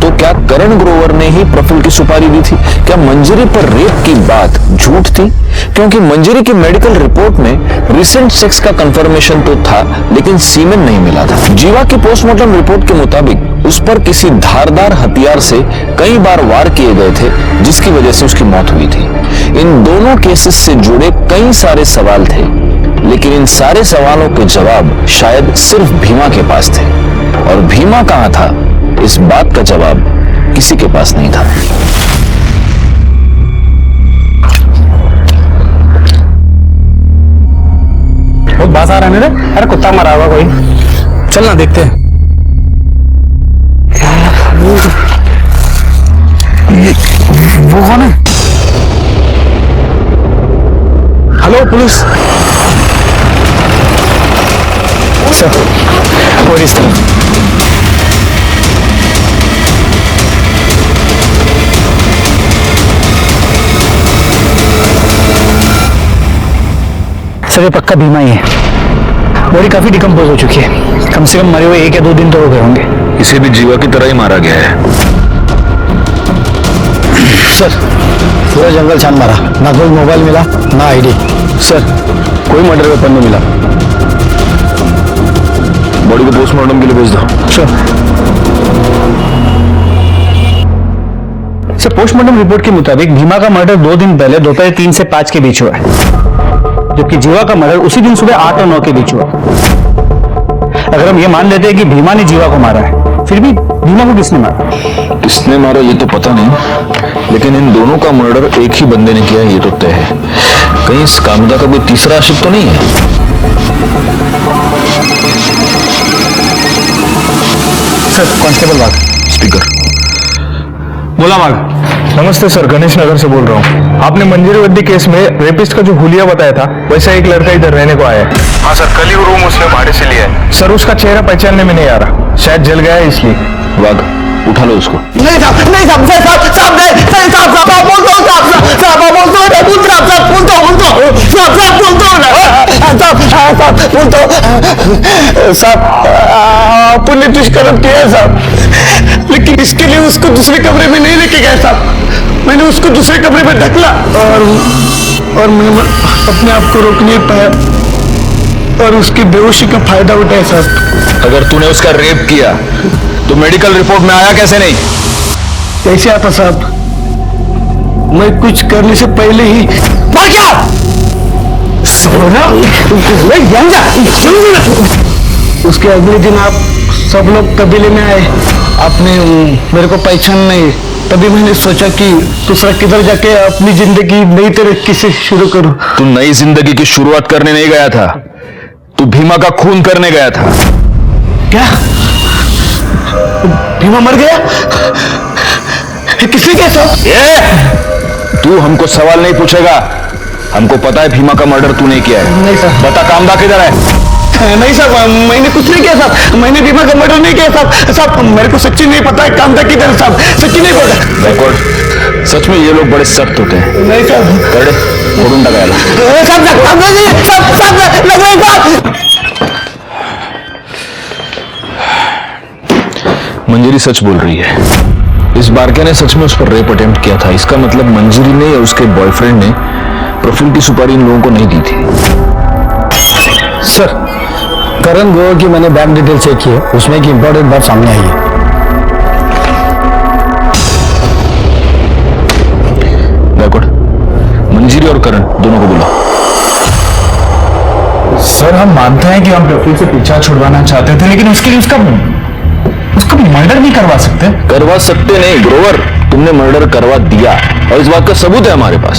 तो क्या करण ग्रोवर ने ही प्रफुल्ल की सुपारी दी थी? क्या मंजरी पर रेप की बात झूठ थी? क्योंकि मंजरी की मेडिकल रिपोर्ट में रिसेंट सेक्स का कंफर्मेशन तो था, लेकिन सीमेन नहीं मिला था। जीवा की पोस्टमार्टम रिपोर्ट के मुताबिक उस पर किसी धारदार हथियार से कई बार वार किए गए थे, जिसकी वजह से उसकी मौत हुई थी। इन दोनों केसेस से जुड़े कई सारे सवाल थे, लेकिन इन सारे सवालों के जवाब शायद सिर्फ भीमा के पास थे, और भीमा कहां था, इस बात का जवाब किसी के पास नहीं था। बहुत बात आ रहा है मेरे। अरे कुत्ता मरा हुआ कोई, चल ना देखते हैं। वो कौन है? हेलो पुलिस सर, वो रिश्ता सर, ये पक्का भीमा ही है। बॉडी काफी डिकम्पोज हो चुकी है, कम से कम मरे हुए 1 या 2 दिन तो हो गए होंगे। इसे भी जीवा की तरह ही मारा गया है। सर, पूरा जंगल छान मारा, ना कोई मोबाइल मिला ना आईडी। सर, कोई मर्डर वेपन नहीं मिला। बॉडी को पोस्टमार्टम के लिए भेज दो। सर, पोस्टमार्टम रिपोर्ट के मुताबिक भीमा का मर्डर 2 दिन पहले दोपहर 3 से 5 के बीच हुआ है, जबकि जीवा का मर्डर उसी दिन सुबह 8 और 9 के बीच हुआ। अगर हम ये मान लेते हैं कि भीमा ने जीवा को मारा है, फिर भी भीमा को किसने मारा? किसने मारा ये तो पता नहीं, लेकिन इन दोनों का मर्डर एक ही बंदे ने किया ये तो तय है। कहीं इस कामदा का कोई तीसरा आशिक तो नहीं है? सर, कांस्टेबल बाग। स्पीकर बोला मांग। नमस्ते सर, गणेश नगर से बोल रहा हूँ। आपने मंजरी वड्डी केस में रेपिस्ट का जो हुलिया बताया था, वैसा एक लड़का इधर रहने को आया है। हाँ सर, कल ही वो रूम उसने भाड़े से लिया है। सर, उसका चेहरा पहचानने में नहीं आ रहा, शायद जल गया है इसलिए। वाग, उठा लो उसको। नहीं साहब, नहीं साहब, साहब साहब साहब नहीं, साहब साहब साहब बोलता हूँ, साहब साहब साहब बोलता हूँ, बोलता हूँ, साहब बोलता हूँ, बोलता हूँ, साहब साहब बोलता हूँ, साहब साहब बोलता हूँ, साहब आपने दुष्कर्म किया है साहब, लेकिन इसके लिए उसको दूसरे कमरे में नहीं लेके गए साहब, मैंने उसको दूसरे कमरे में ढकला और मैं अपने आप को रोक नहीं पाया और उसकी बेहोशी का फायदा उठाया साहब। अगर तूने उसका रेप किया तो मेडिकल रिपोर्ट में आया कैसे नहीं? कैसे आता साहब, मैं कुछ करने से पहले ही मर गया। उसके अगले दिन आप सब लोग कबीले में आए, आपने मेरे को पहचान नहीं, तभी मैंने सोचा कि दूसरा किधर जाके अपनी जिंदगी नई तरीके से शुरू करूं। तू नई जिंदगी की शुरुआत करने नहीं गया था, तू भीमा का खून करने गया था। क्या भीमा मर गया? किसने किया साहब? तू हमको सवाल नहीं पूछेगा, हमको पता है भीमा का मर्डर तू नहीं किया है। नहीं साहब। बता कामदा किधर है? नहीं साहब, मैंने कुछ नहीं किया साहब, मैंने भीमा का मर्डर नहीं किया साहब। साहब मेरे को सच्ची नहीं पता है कामदा किधर साहब, सच्ची नहीं पता। रिकॉर्ड, सच में ये लोग बड़े सख्त होते हैं। नहीं साहब। करे फोड़ून लगाया मंजरी सच बोल रही है। इस बारके ने सच में उस पर रेप अटेम्प्ट किया था। इसका मतलब मंजरी ने या उसके बॉयफ्रेंड ने प्रफुल्ल की सुपारी इन लोगों को नहीं दी थी। सर, करण गोवर की मैंने बैंक डिटेल चेक की है, उसमें एक इंपॉर्टेंट बात सामने आई है। बैकवर्ड, करण, दोनों को बुलाओ। सर हम मानते हैं कि हम प्रफुल्ल से पीछा छुड़वाना चाहते थे, लेकिन उसके लिए उसका मर्डर नहीं करवा सकते। करवा सकते नहीं ग्रोवर, तुमने मर्डर करवा दिया और इस बात का सबूत है हमारे पास।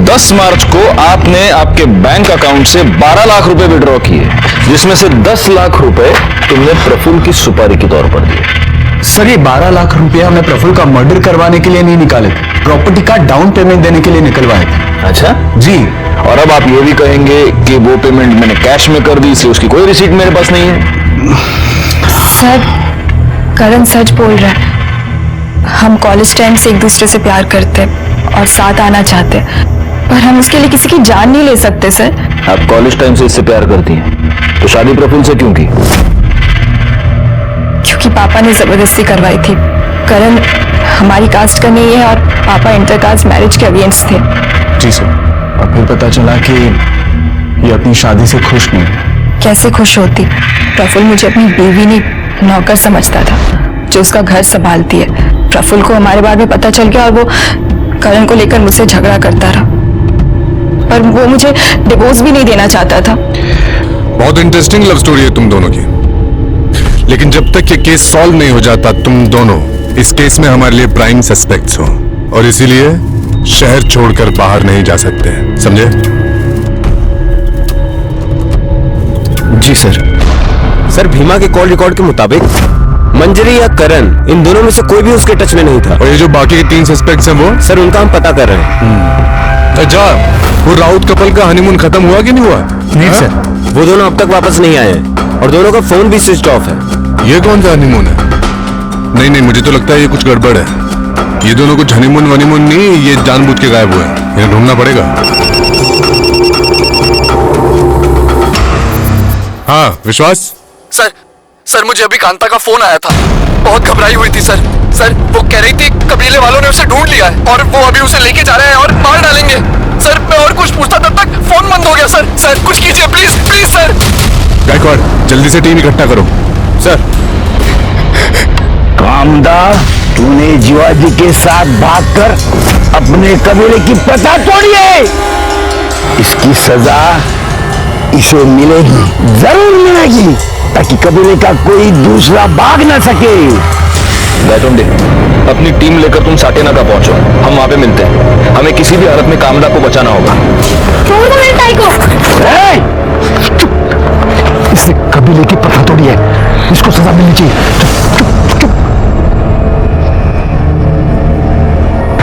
10 मार्च को आपने आपके बैंक अकाउंट से 12 लाख रुपए विड्रॉ किए, जिसमें से 10 लाख रुपए तुमने प्रफुल्ल की सुपारी के तौर पर दिए। सर ये 12 लाख रुपया हमने प्रफुल्ल का मर्डर करवाने के लिए नहीं निकाले थे, प्रॉपर्टी का डाउन पेमेंट देने के लिए निकलवाए थे। अच्छा जी। और अब आप ये भी कहेंगे कि वो पेमेंट मैंने कैश में कर दी, इसलिए उसकी कोई रिसीट मेरे पास नहीं है। सर करण सच बोल रहा है, हम कॉलेज टाइम से एक दूसरे से प्यार करते और साथ आना चाहते, पर हम उसके लिए किसी की जान नहीं ले सकते। सर आप कॉलेज टाइम से इससे प्यार करती हैं, तो शादी प्रफुल्ल से क्यों की? क्योंकि पापा ने जबरदस्ती करवाई थी। करण हमारी कास्ट का नहीं है और पापा इंटरकास्ट मैरिज के अगेंस्ट थे। जी सर। और फिर पता चला कि ये अपनी शादी से खुश नहीं है। कैसे खुश होती? प्रफुल्ल मुझे अपनी बीवी नहीं नौकर समझता था, जो उसका घर संभालती है। प्रफुल्ल को हमारे बारे में पता चल गया और वो करण को लेकर मुझसे झगड़ा करता रहा, पर वो मुझे डिवोर्स भी नहीं देना चाहता था। बहुत इंटरेस्टिंग लव स्टोरी है तुम दोनों की, लेकिन जब तक ये केस सॉल्व नहीं हो जाता, तुम दोनों इस केस में हमारे लिए प्राइम सस्पेक्ट्स हो और इसीलिए शहर छोड़कर बाहर नहीं जा सकते, समझे? जी सर। सर भीमा के कॉल रिकॉर्ड के मुताबिक मंजरी या करण, इन दोनों में से कोई भी उसके टच में नहीं था। और ये जो बाकी के 3 सस्पेक्ट्स हैं वो? सर उनका हम पता कर रहे हैं। अच्छा, वो राउत कपल का हनीमून खत्म हुआ कि नहीं हुआ? नहीं सर, वो दोनों अब तक वापस नहीं आए हैं और दोनों का फोन भी स्विच ऑफ है। ये कौन सा हनीमून है? नहीं नहीं, मुझे तो लगता है ये कुछ गड़बड़ है। ये दोनों कुछ हनीमून वनीमून नहीं, ये जानबूझ के गायब हुए हैं। इन्हें ढूंढना पड़ेगा। हाँ विश्वास। सर मुझे अभी कांता का फोन आया था, बहुत घबराई हुई थी सर। वो कह रही थी कबीले वालों ने उसे ढूंढ लिया है और वो अभी उसे लेके जा रहे हैं और मार डालेंगे। सर मैं और कुछ पूछता तब तक फोन बंद हो गया। सर कुछ कीजिए प्लीज प्लीज सर। गायकवाड़ जल्दी से टीम इकट्ठा करो। सर। कामदा, तूने जीवाजी के साथ भागकर अपने कबीले की प्रथा तोड़ी है, इसकी सजा इसे मिलेगी, जरूर मिलेगी, ताकि कबीले का कोई दूसरा भाग न सके। बैठोंडे, अपनी टीम लेकर तुम साटेनाका पहुंचो, हम वहां पे मिलते हैं। हमें किसी भी हालत में कामदा को बचाना होगा। इसने कबीले की प्रथा तोड़ी है, इसको सजा मिलनी चाहिए।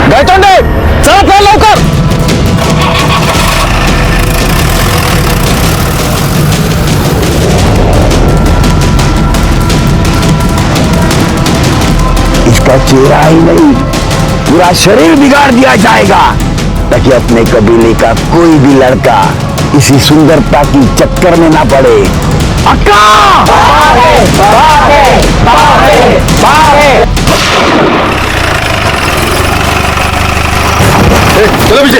बैठोंडे, साथ में लौकर। इसका चेहरा ही नहीं, पूरा शरीर बिगाड़ दिया जाएगा, ताकि अपने कबीले का कोई भी लड़का इसी सुंदरता की चक्कर में ना पड़े। अक्का! बाहे, बाहे, बाहे, बाहे। चलो पीछे,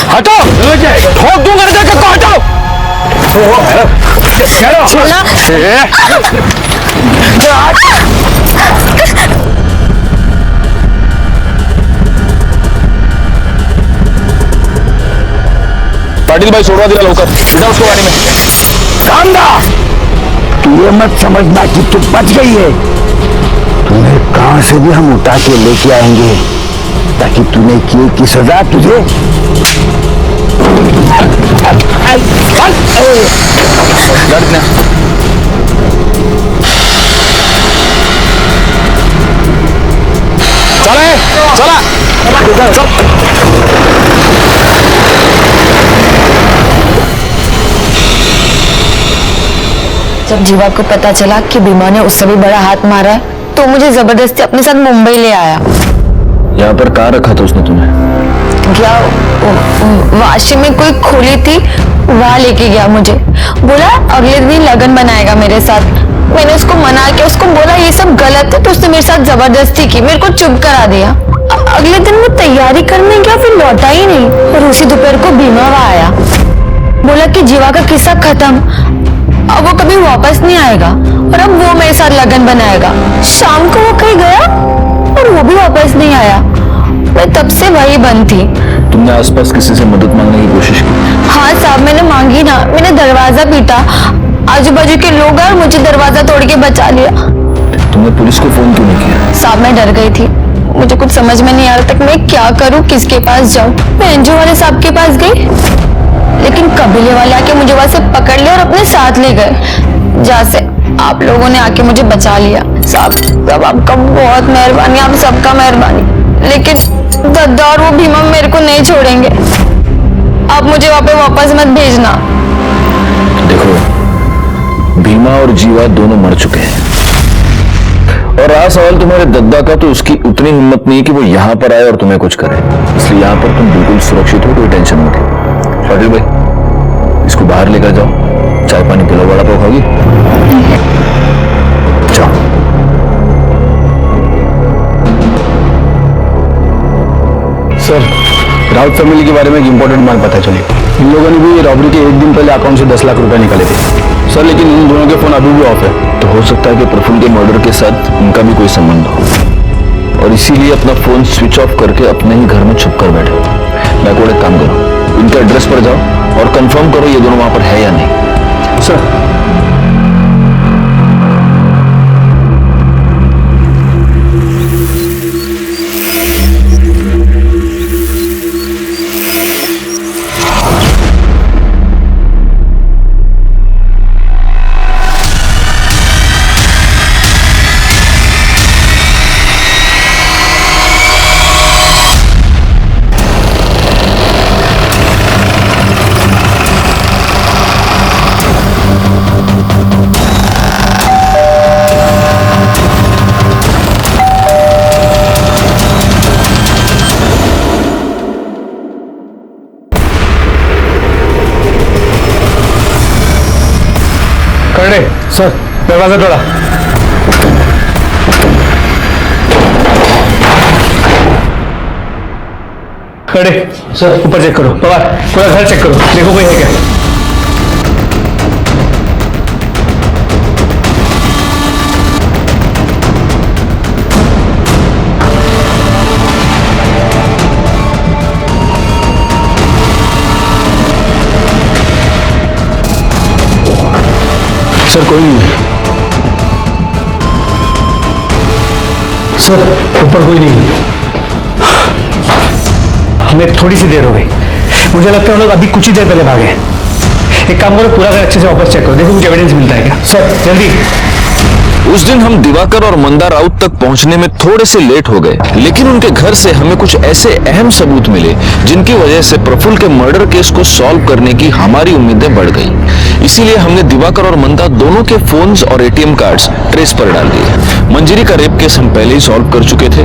हटो, ठोक दूंगा इधर को, हटो। पाटिल भाई छोड़वा दिया लौकर, सीधा उसको गाड़ी में। कामदा, तू ये मत समझना कि तू बच गई है, तुम्हें कहां से भी हम उठा के लेके आएंगे, ताकि तूने किए की सजा तुझे। चले, चला, जब जीवा को पता चला कि भीमा ने उससे भी बड़ा हाथ मारा है, तो मुझे जबरदस्ती अपने साथ मुंबई ले आया। यहाँ पर कहाँ रखा था उसने तुम्हें? क्या वाशी में कोई खोली थी, वहां लेके गया मुझे। बोला अगले दिन लगन बनाएगा मेरे साथ। मैंने उसको मना के उसको बोला ये सब गलत है, तो उसने मेरे साथ जबरदस्ती की, मेरे को चुप करा दिया। अगले दिन वो तैयारी करने गया, फिर लौटा ही नहीं। और उसी दोपहर को भीमा वहां आया, बोला कि जीवा का किस्सा खत्म, अब वो कभी वापस नहीं आएगा और अब वो मेरे साथ लगन बनाएगा। शाम को वो कहीं गया और वो भी वापस नहीं आया। मैं तब से वही बंद थी। तुमने आसपास किसी से मदद मांगने की कोशिश की? हाँ साहब, मैंने मांगी ना, मैंने दरवाजा पीटा, आजू बाजू के लोग आए और मुझे दरवाजा तोड़ के बचा लिया। तुमने पुलिस को फोन क्यों नहीं किया? साहब मैं डर गई थी, मुझे कुछ समझ में नहीं आ रहा था मैं क्या करूं, किसके पास जाऊं। मैं एनजीओ वाले साहब के पास गई, लेकिन कबीले वाले आके मुझे वहां से पकड़ लिया और अपने साथ ले गए, जहाँ से आप लोगों ने आके मुझे बचा लिया। साहब आपका बहुत मेहरबानी, आप सबका मेहरबानी। लेकिन दद्दा और वो भीमा मेरे को नहीं छोड़ेंगे, आप मुझे वहां पे वापस मत भेजना। देखो, भीमा और जीवा दोनों मर चुके हैं, और रहा सवाल तुम्हारे दद्दा का, तो उसकी उतनी हिम्मत नहीं है कि वो यहाँ पर आए और तुम्हें कुछ करे। इसलिए यहाँ पर तुम बिल्कुल सुरक्षित हो, कोई टेंशन मत लो। पाटिल भाई, इसको बाहर लेकर जाओ, चाय पानी पिलाओ, बड़ा पाव खाओगी? जाओ। सर, राउत फैमिली के बारे में एक इंपॉर्टेंट बात पता चली। इन लोगों ने भी रॉबरी के एक दिन पहले अकाउंट से 10 लाख रुपए निकाले थे सर, लेकिन इन दोनों के फोन अभी भी ऑफ है। तो हो सकता है कि प्रफुल्ल के मर्डर के साथ इनका भी कोई संबंध हो, और इसीलिए अपना फोन स्विच ऑफ करके अपने ही घर में छुप कर बैठे। मैं को एक काम करो, इनके एड्रेस पर जाओ और कंफर्म करो ये दोनों वहां पर है या नहीं। सर, सर, दरवाजा तोड़ा। खड़े सर, ऊपर चेक करो, पवार पूरा घर चेक करो, देखो कोई है क्या। सर कोई नहीं है। सर, ऊपर कोई नहीं है। हमें थोड़ी सी देर हो गई, मुझे लगता है हम लोग अभी कुछ ही देर पहले भागे। एक काम करो, पूरा घर अच्छे से वापस चेक करो, देखो कुछ एविडेंस मिलता है क्या। सर जल्दी। उस दिन हम दिवाकर और मंदा राउत तक पहुंचने में थोड़े से लेट हो गए, लेकिन उनके घर से हमें कुछ ऐसे अहम सबूत मिले जिनकी वजह से प्रफुल्ल के मर्डर केस को सॉल्व करने की हमारी उम्मीदें बढ़ गई। इसीलिए हमने दिवाकर और मंदा दोनों के फोन्स और एटीएम कार्ड्स ट्रेस पर डाल दिए। मंजरी का रेप केस हम पहले ही सॉल्व कर चुके थे,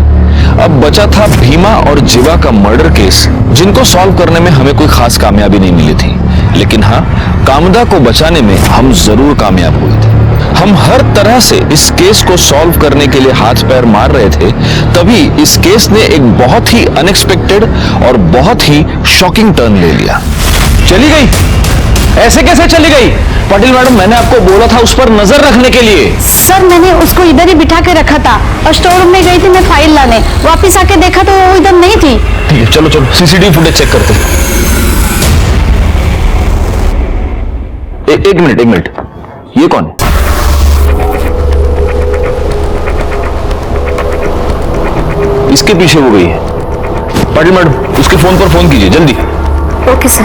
अब बचा था भीमा और जीवा का मर्डर केस, जिनको सॉल्व करने में हमें कोई खास कामयाबी नहीं मिली थी। लेकिन हाँ, कामदा को बचाने में हम जरूर कामयाब हुए थे। हम हर तरह से इस केस को सॉल्व करने के लिए हाथ पैर मार रहे थे, तभी इस केस ने एक बहुत ही अनएक्सपेक्टेड और बहुत ही शॉकिंग टर्न ले लिया। चली गई? ऐसे कैसे चली गई? पाटिल मैडम, मैंने आपको बोला था उस पर नजर रखने के लिए। सर मैंने उसको इधर ही बिठा के रखा था और स्टोर रूम में गई थी मैं फाइल लाने, वापस आके देखा तो वो इधर नहीं थी। ठीक है, चलो चलो सीसीटीवी फुटेज चेक करते हैं। एक मिनट, ये कौन है? इसके पीछे वो गई है। पाटिल मैडम, उसके फोन पर फोन कीजिए जल्दी। Okay sir.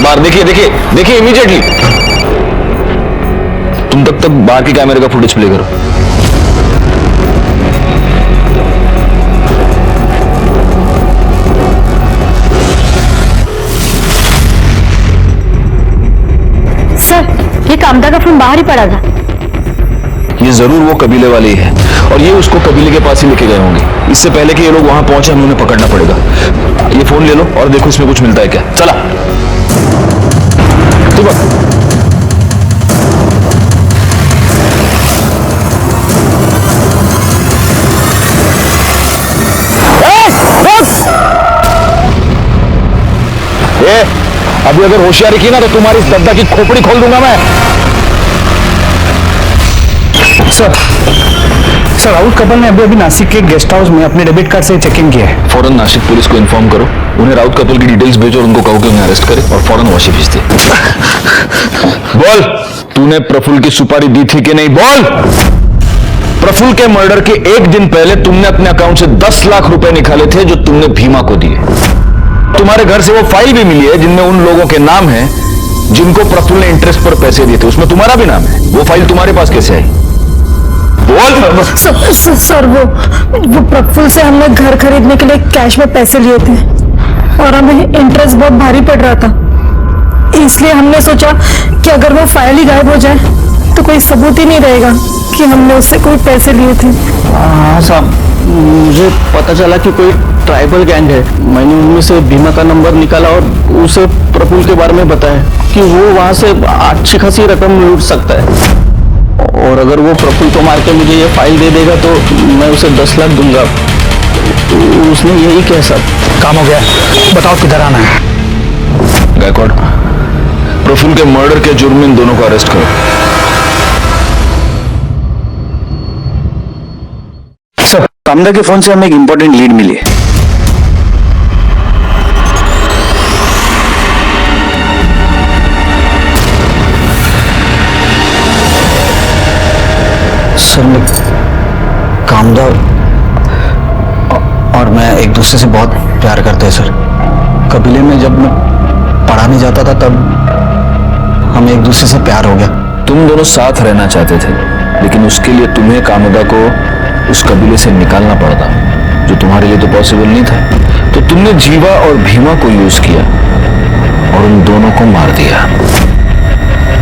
बार देखिए इमीडिएटली। तुम तक बाहर के कैमरे का फुटेज प्ले करो। सर ये कामदा का फोन बाहर ही पड़ा था। ये जरूर वो कबीले वाले ही है, और ये उसको कबीले के पास ही लेके गए होंगे। इससे पहले कि ये लोग वहां पहुंचे हमें उन्हें पकड़ना पड़ेगा। ये फोन ले लो और देखो इसमें कुछ मिलता है क्या। चला अभी अगर होशियारी की ना तो तुम्हारी इस दद्दा की खोपड़ी खोल दूंगा मैं। सर सर राउत कपल ने अभी नासिक के गेस्ट हाउस में अपने डेबिट कार्ड से चेक इन किया है। फौरन नासिक पुलिस को इन्फॉर्म करो, उन्हें राउत कपल की डिटेल्स भेजो और उनको कहो कि उन्हें अरेस्ट करे और फौरन वाशी भेज दे। बोल, तूने प्रफुल्ल की सुपारी दी थी कि नहीं? बोल। प्रफुल्ल के मर्डर के एक दिन पहले तुमने अपने अकाउंट से 10 लाख रुपए निकाले थे जो तुमने भीमा को दिए। तुम्हारे घर से वो फाइल भी मिली है जिनमें उन लोगों के नाम हैं जिनको प्रफुल्ल ने इंटरेस्ट पर पैसे दिए थे, उसमें तुम्हारा भी नाम है। वो फाइल तुम्हारे पास कैसे आई? बोल। सर वो प्रफुल्ल से हमने घर खरीदने के लिए कैश में पैसे लिए थे और हमें इंटरेस्ट बहुत भारी पड़ रहा था, इसलिए हमने सोचा कि अगर वो फाइल ही गायब हो जाए तो कोई सबूत ही नहीं रहेगा कि हमने उससे कोई पैसे लिए थे। हाँ साहब, मुझे पता चला कि कोई ट्राइबल गैंग है। मैंने उनमें से भीमा का नंबर निकाला और उसे प्रफुल्ल के बारे में बताया कि वो वहां से अच्छी खासी रकम लूट सकता है और अगर वो प्रफुल्ल को मार के मुझे ये फाइल दे देगा तो मैं उसे 10 लाख दूंगा। तो उसने यही किया साहब। काम हो गया, बताओ किधर आना है। गायकवाड़, प्रफुल्ल के मर्डर के जुर्म में इन दोनों को अरेस्ट करो। सर, कामदा के फोन से हमें एक इंपॉर्टेंट लीड मिली है। सर, मैं कामदा और मैं एक दूसरे से बहुत प्यार करते हैं सर। कबीले में जब मैं पढ़ाने जाता था तब हमें एक दूसरे से प्यार हो गया। तुम दोनों साथ रहना चाहते थे, लेकिन उसके लिए तुम्हें कामदा को उस कबीले से निकालना पड़ता, जो तुम्हारे लिए तो पॉसिबल नहीं था। तो तुमने जीवा और भीमा को यूज किया और उन दोनों को मार दिया।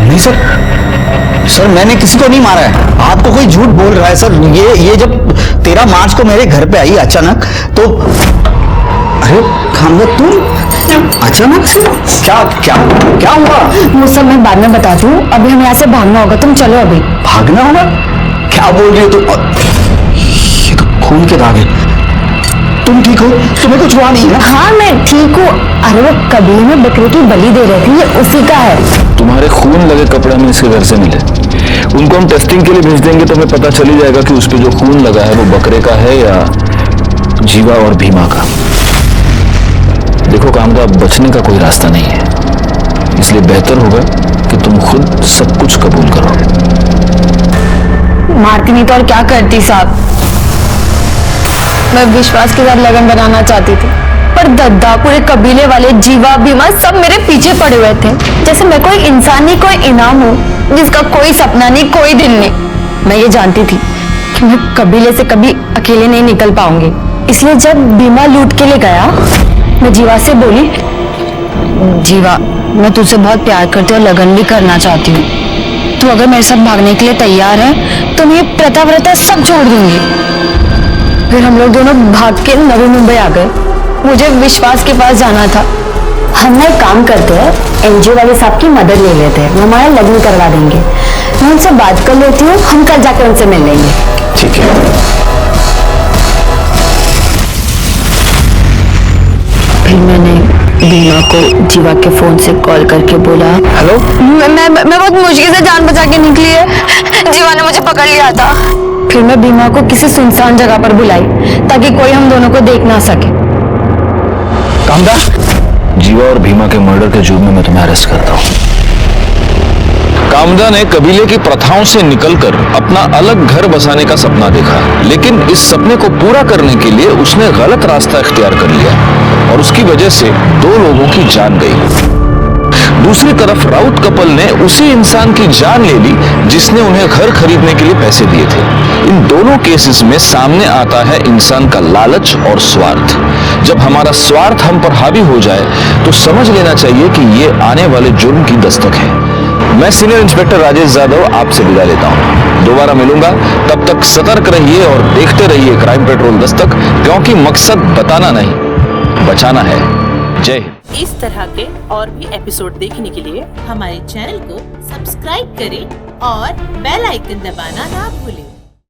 नहीं सर, मैंने किसी को नहीं मारा है। आपको कोई झूठ बोल रहा है सर। ये जब 13 मार्च को मेरे घर पे आई अचानक तो अरे कामदा, तुम अचानक से क्या हुआ? वो सब मैं बाद में बताती हूँ, अभी हमें यहाँ से भागना होगा। तुम चलो अभी। भागना होगा? क्या बोल रही हो तुम? ये तो खून के दाग है। तुम ठीक हो? तुम्हें कुछ हुआ नहीं है? हाँ, मैं ठीक हूँ। अरे वो कबीले में बकरे की बलि दे रहे थे, ये उसी का है। तुम्हारे खून लगे कपड़े में इसके घर से मिले। उनको हम टेस्टिंग के लिए भेज देंगे तो हमें पता चल ही जाएगा कि उस पर जो खून लगा है वो बकरे का है या जीवा और भीमा का। देखो कामदा, अब बचने का कोई रास्ता नहीं है, इसलिए बेहतर होगा कि तुम खुद सब कुछ कबूल करो। मारती नहीं तो और क्या करती साहब। मैं विश्वास के साथ लगन बनाना चाहती थी, पर दद्दा, पूरे कबीले वाले, जीवा, भीमा सब मेरे पीछे पड़े हुए थे, जैसे मैं कोई इंसान नहीं, कोई इनाम हूँ जिसका कोई सपना नहीं, कोई दिल नहीं। मैं ये जानती थी कि मैं कबीले से कभी अकेले नहीं निकल पाऊंगी, इसलिए जब भीमा लूट के लिए गया, मैं जीवा से बोली, जीवा, मैं तुझसे बहुत प्यार करती हूँ और लगन भी करना चाहती हूँ। तू अगर मेरे साथ भागने के लिए तैयार है तो मैं ये प्रथा व्रता सब छोड़ दूंगी। फिर हम लोग दोनों भाग के नवी मुंबई आ गए। मुझे विश्वास के पास जाना था। हम एक काम करते हैं, एनजीओ वाले साहब की मदद ले लेते हैं, वो हमारा लगन करवा देंगे। मैं उनसे बात कर लेती हूँ, हम कल जाकर उनसे मिल लेंगे। ठीक है। फिर मैंने भीमा को जीवा के फोन से कॉल करके बोला, हेलो। मैं बहुत मुश्किल से जान बचा के निकली है, जीवा ने मुझे पकड़ लिया था। फिर मैं भीमा को किसी सुनसान जगह पर बुलाई ताकि कोई हम दोनों को देख ना सके। कामदा, जीवा और भीमा के मर्डर के जुर्म में मैं तुम्हें अरेस्ट करता हूँ। कामदा ने कबीले की प्रथाओं से निकलकर अपना अलग घर बसाने का सपना देखा, लेकिन इस सपने को पूरा करने के लिए उसने गलत रास्ता इख्तियार कर लिया और उसकी वजह से 2 लोगों की जान गई। दूसरी तरफ राउत कपल ने उसी इंसान की जान ले ली जिसने उन्हें घर खरीदने के लिए पैसे दिए थे। इन दोनों केसेस में सामने आता है इंसान का लालच और स्वार्थ। जब हमारा स्वार्थ हम पर हावी हो जाए तो समझ लेना चाहिए कि ये आने वाले जुर्म की दस्तक है। मैं सीनियर इंस्पेक्टर राजेश यादव आपसे विदा लेता हूँ। दोबारा मिलूंगा, तब तक सतर्क रहिए और देखते रहिए क्राइम पेट्रोल दस्तक, क्योंकि मकसद बताना नहीं, बचाना है। जय हिंद। इस तरह के और भी एपिसोड देखने के लिए हमारे चैनल को सब्सक्राइब करें और बेल आइकन दबाना ना भूलें।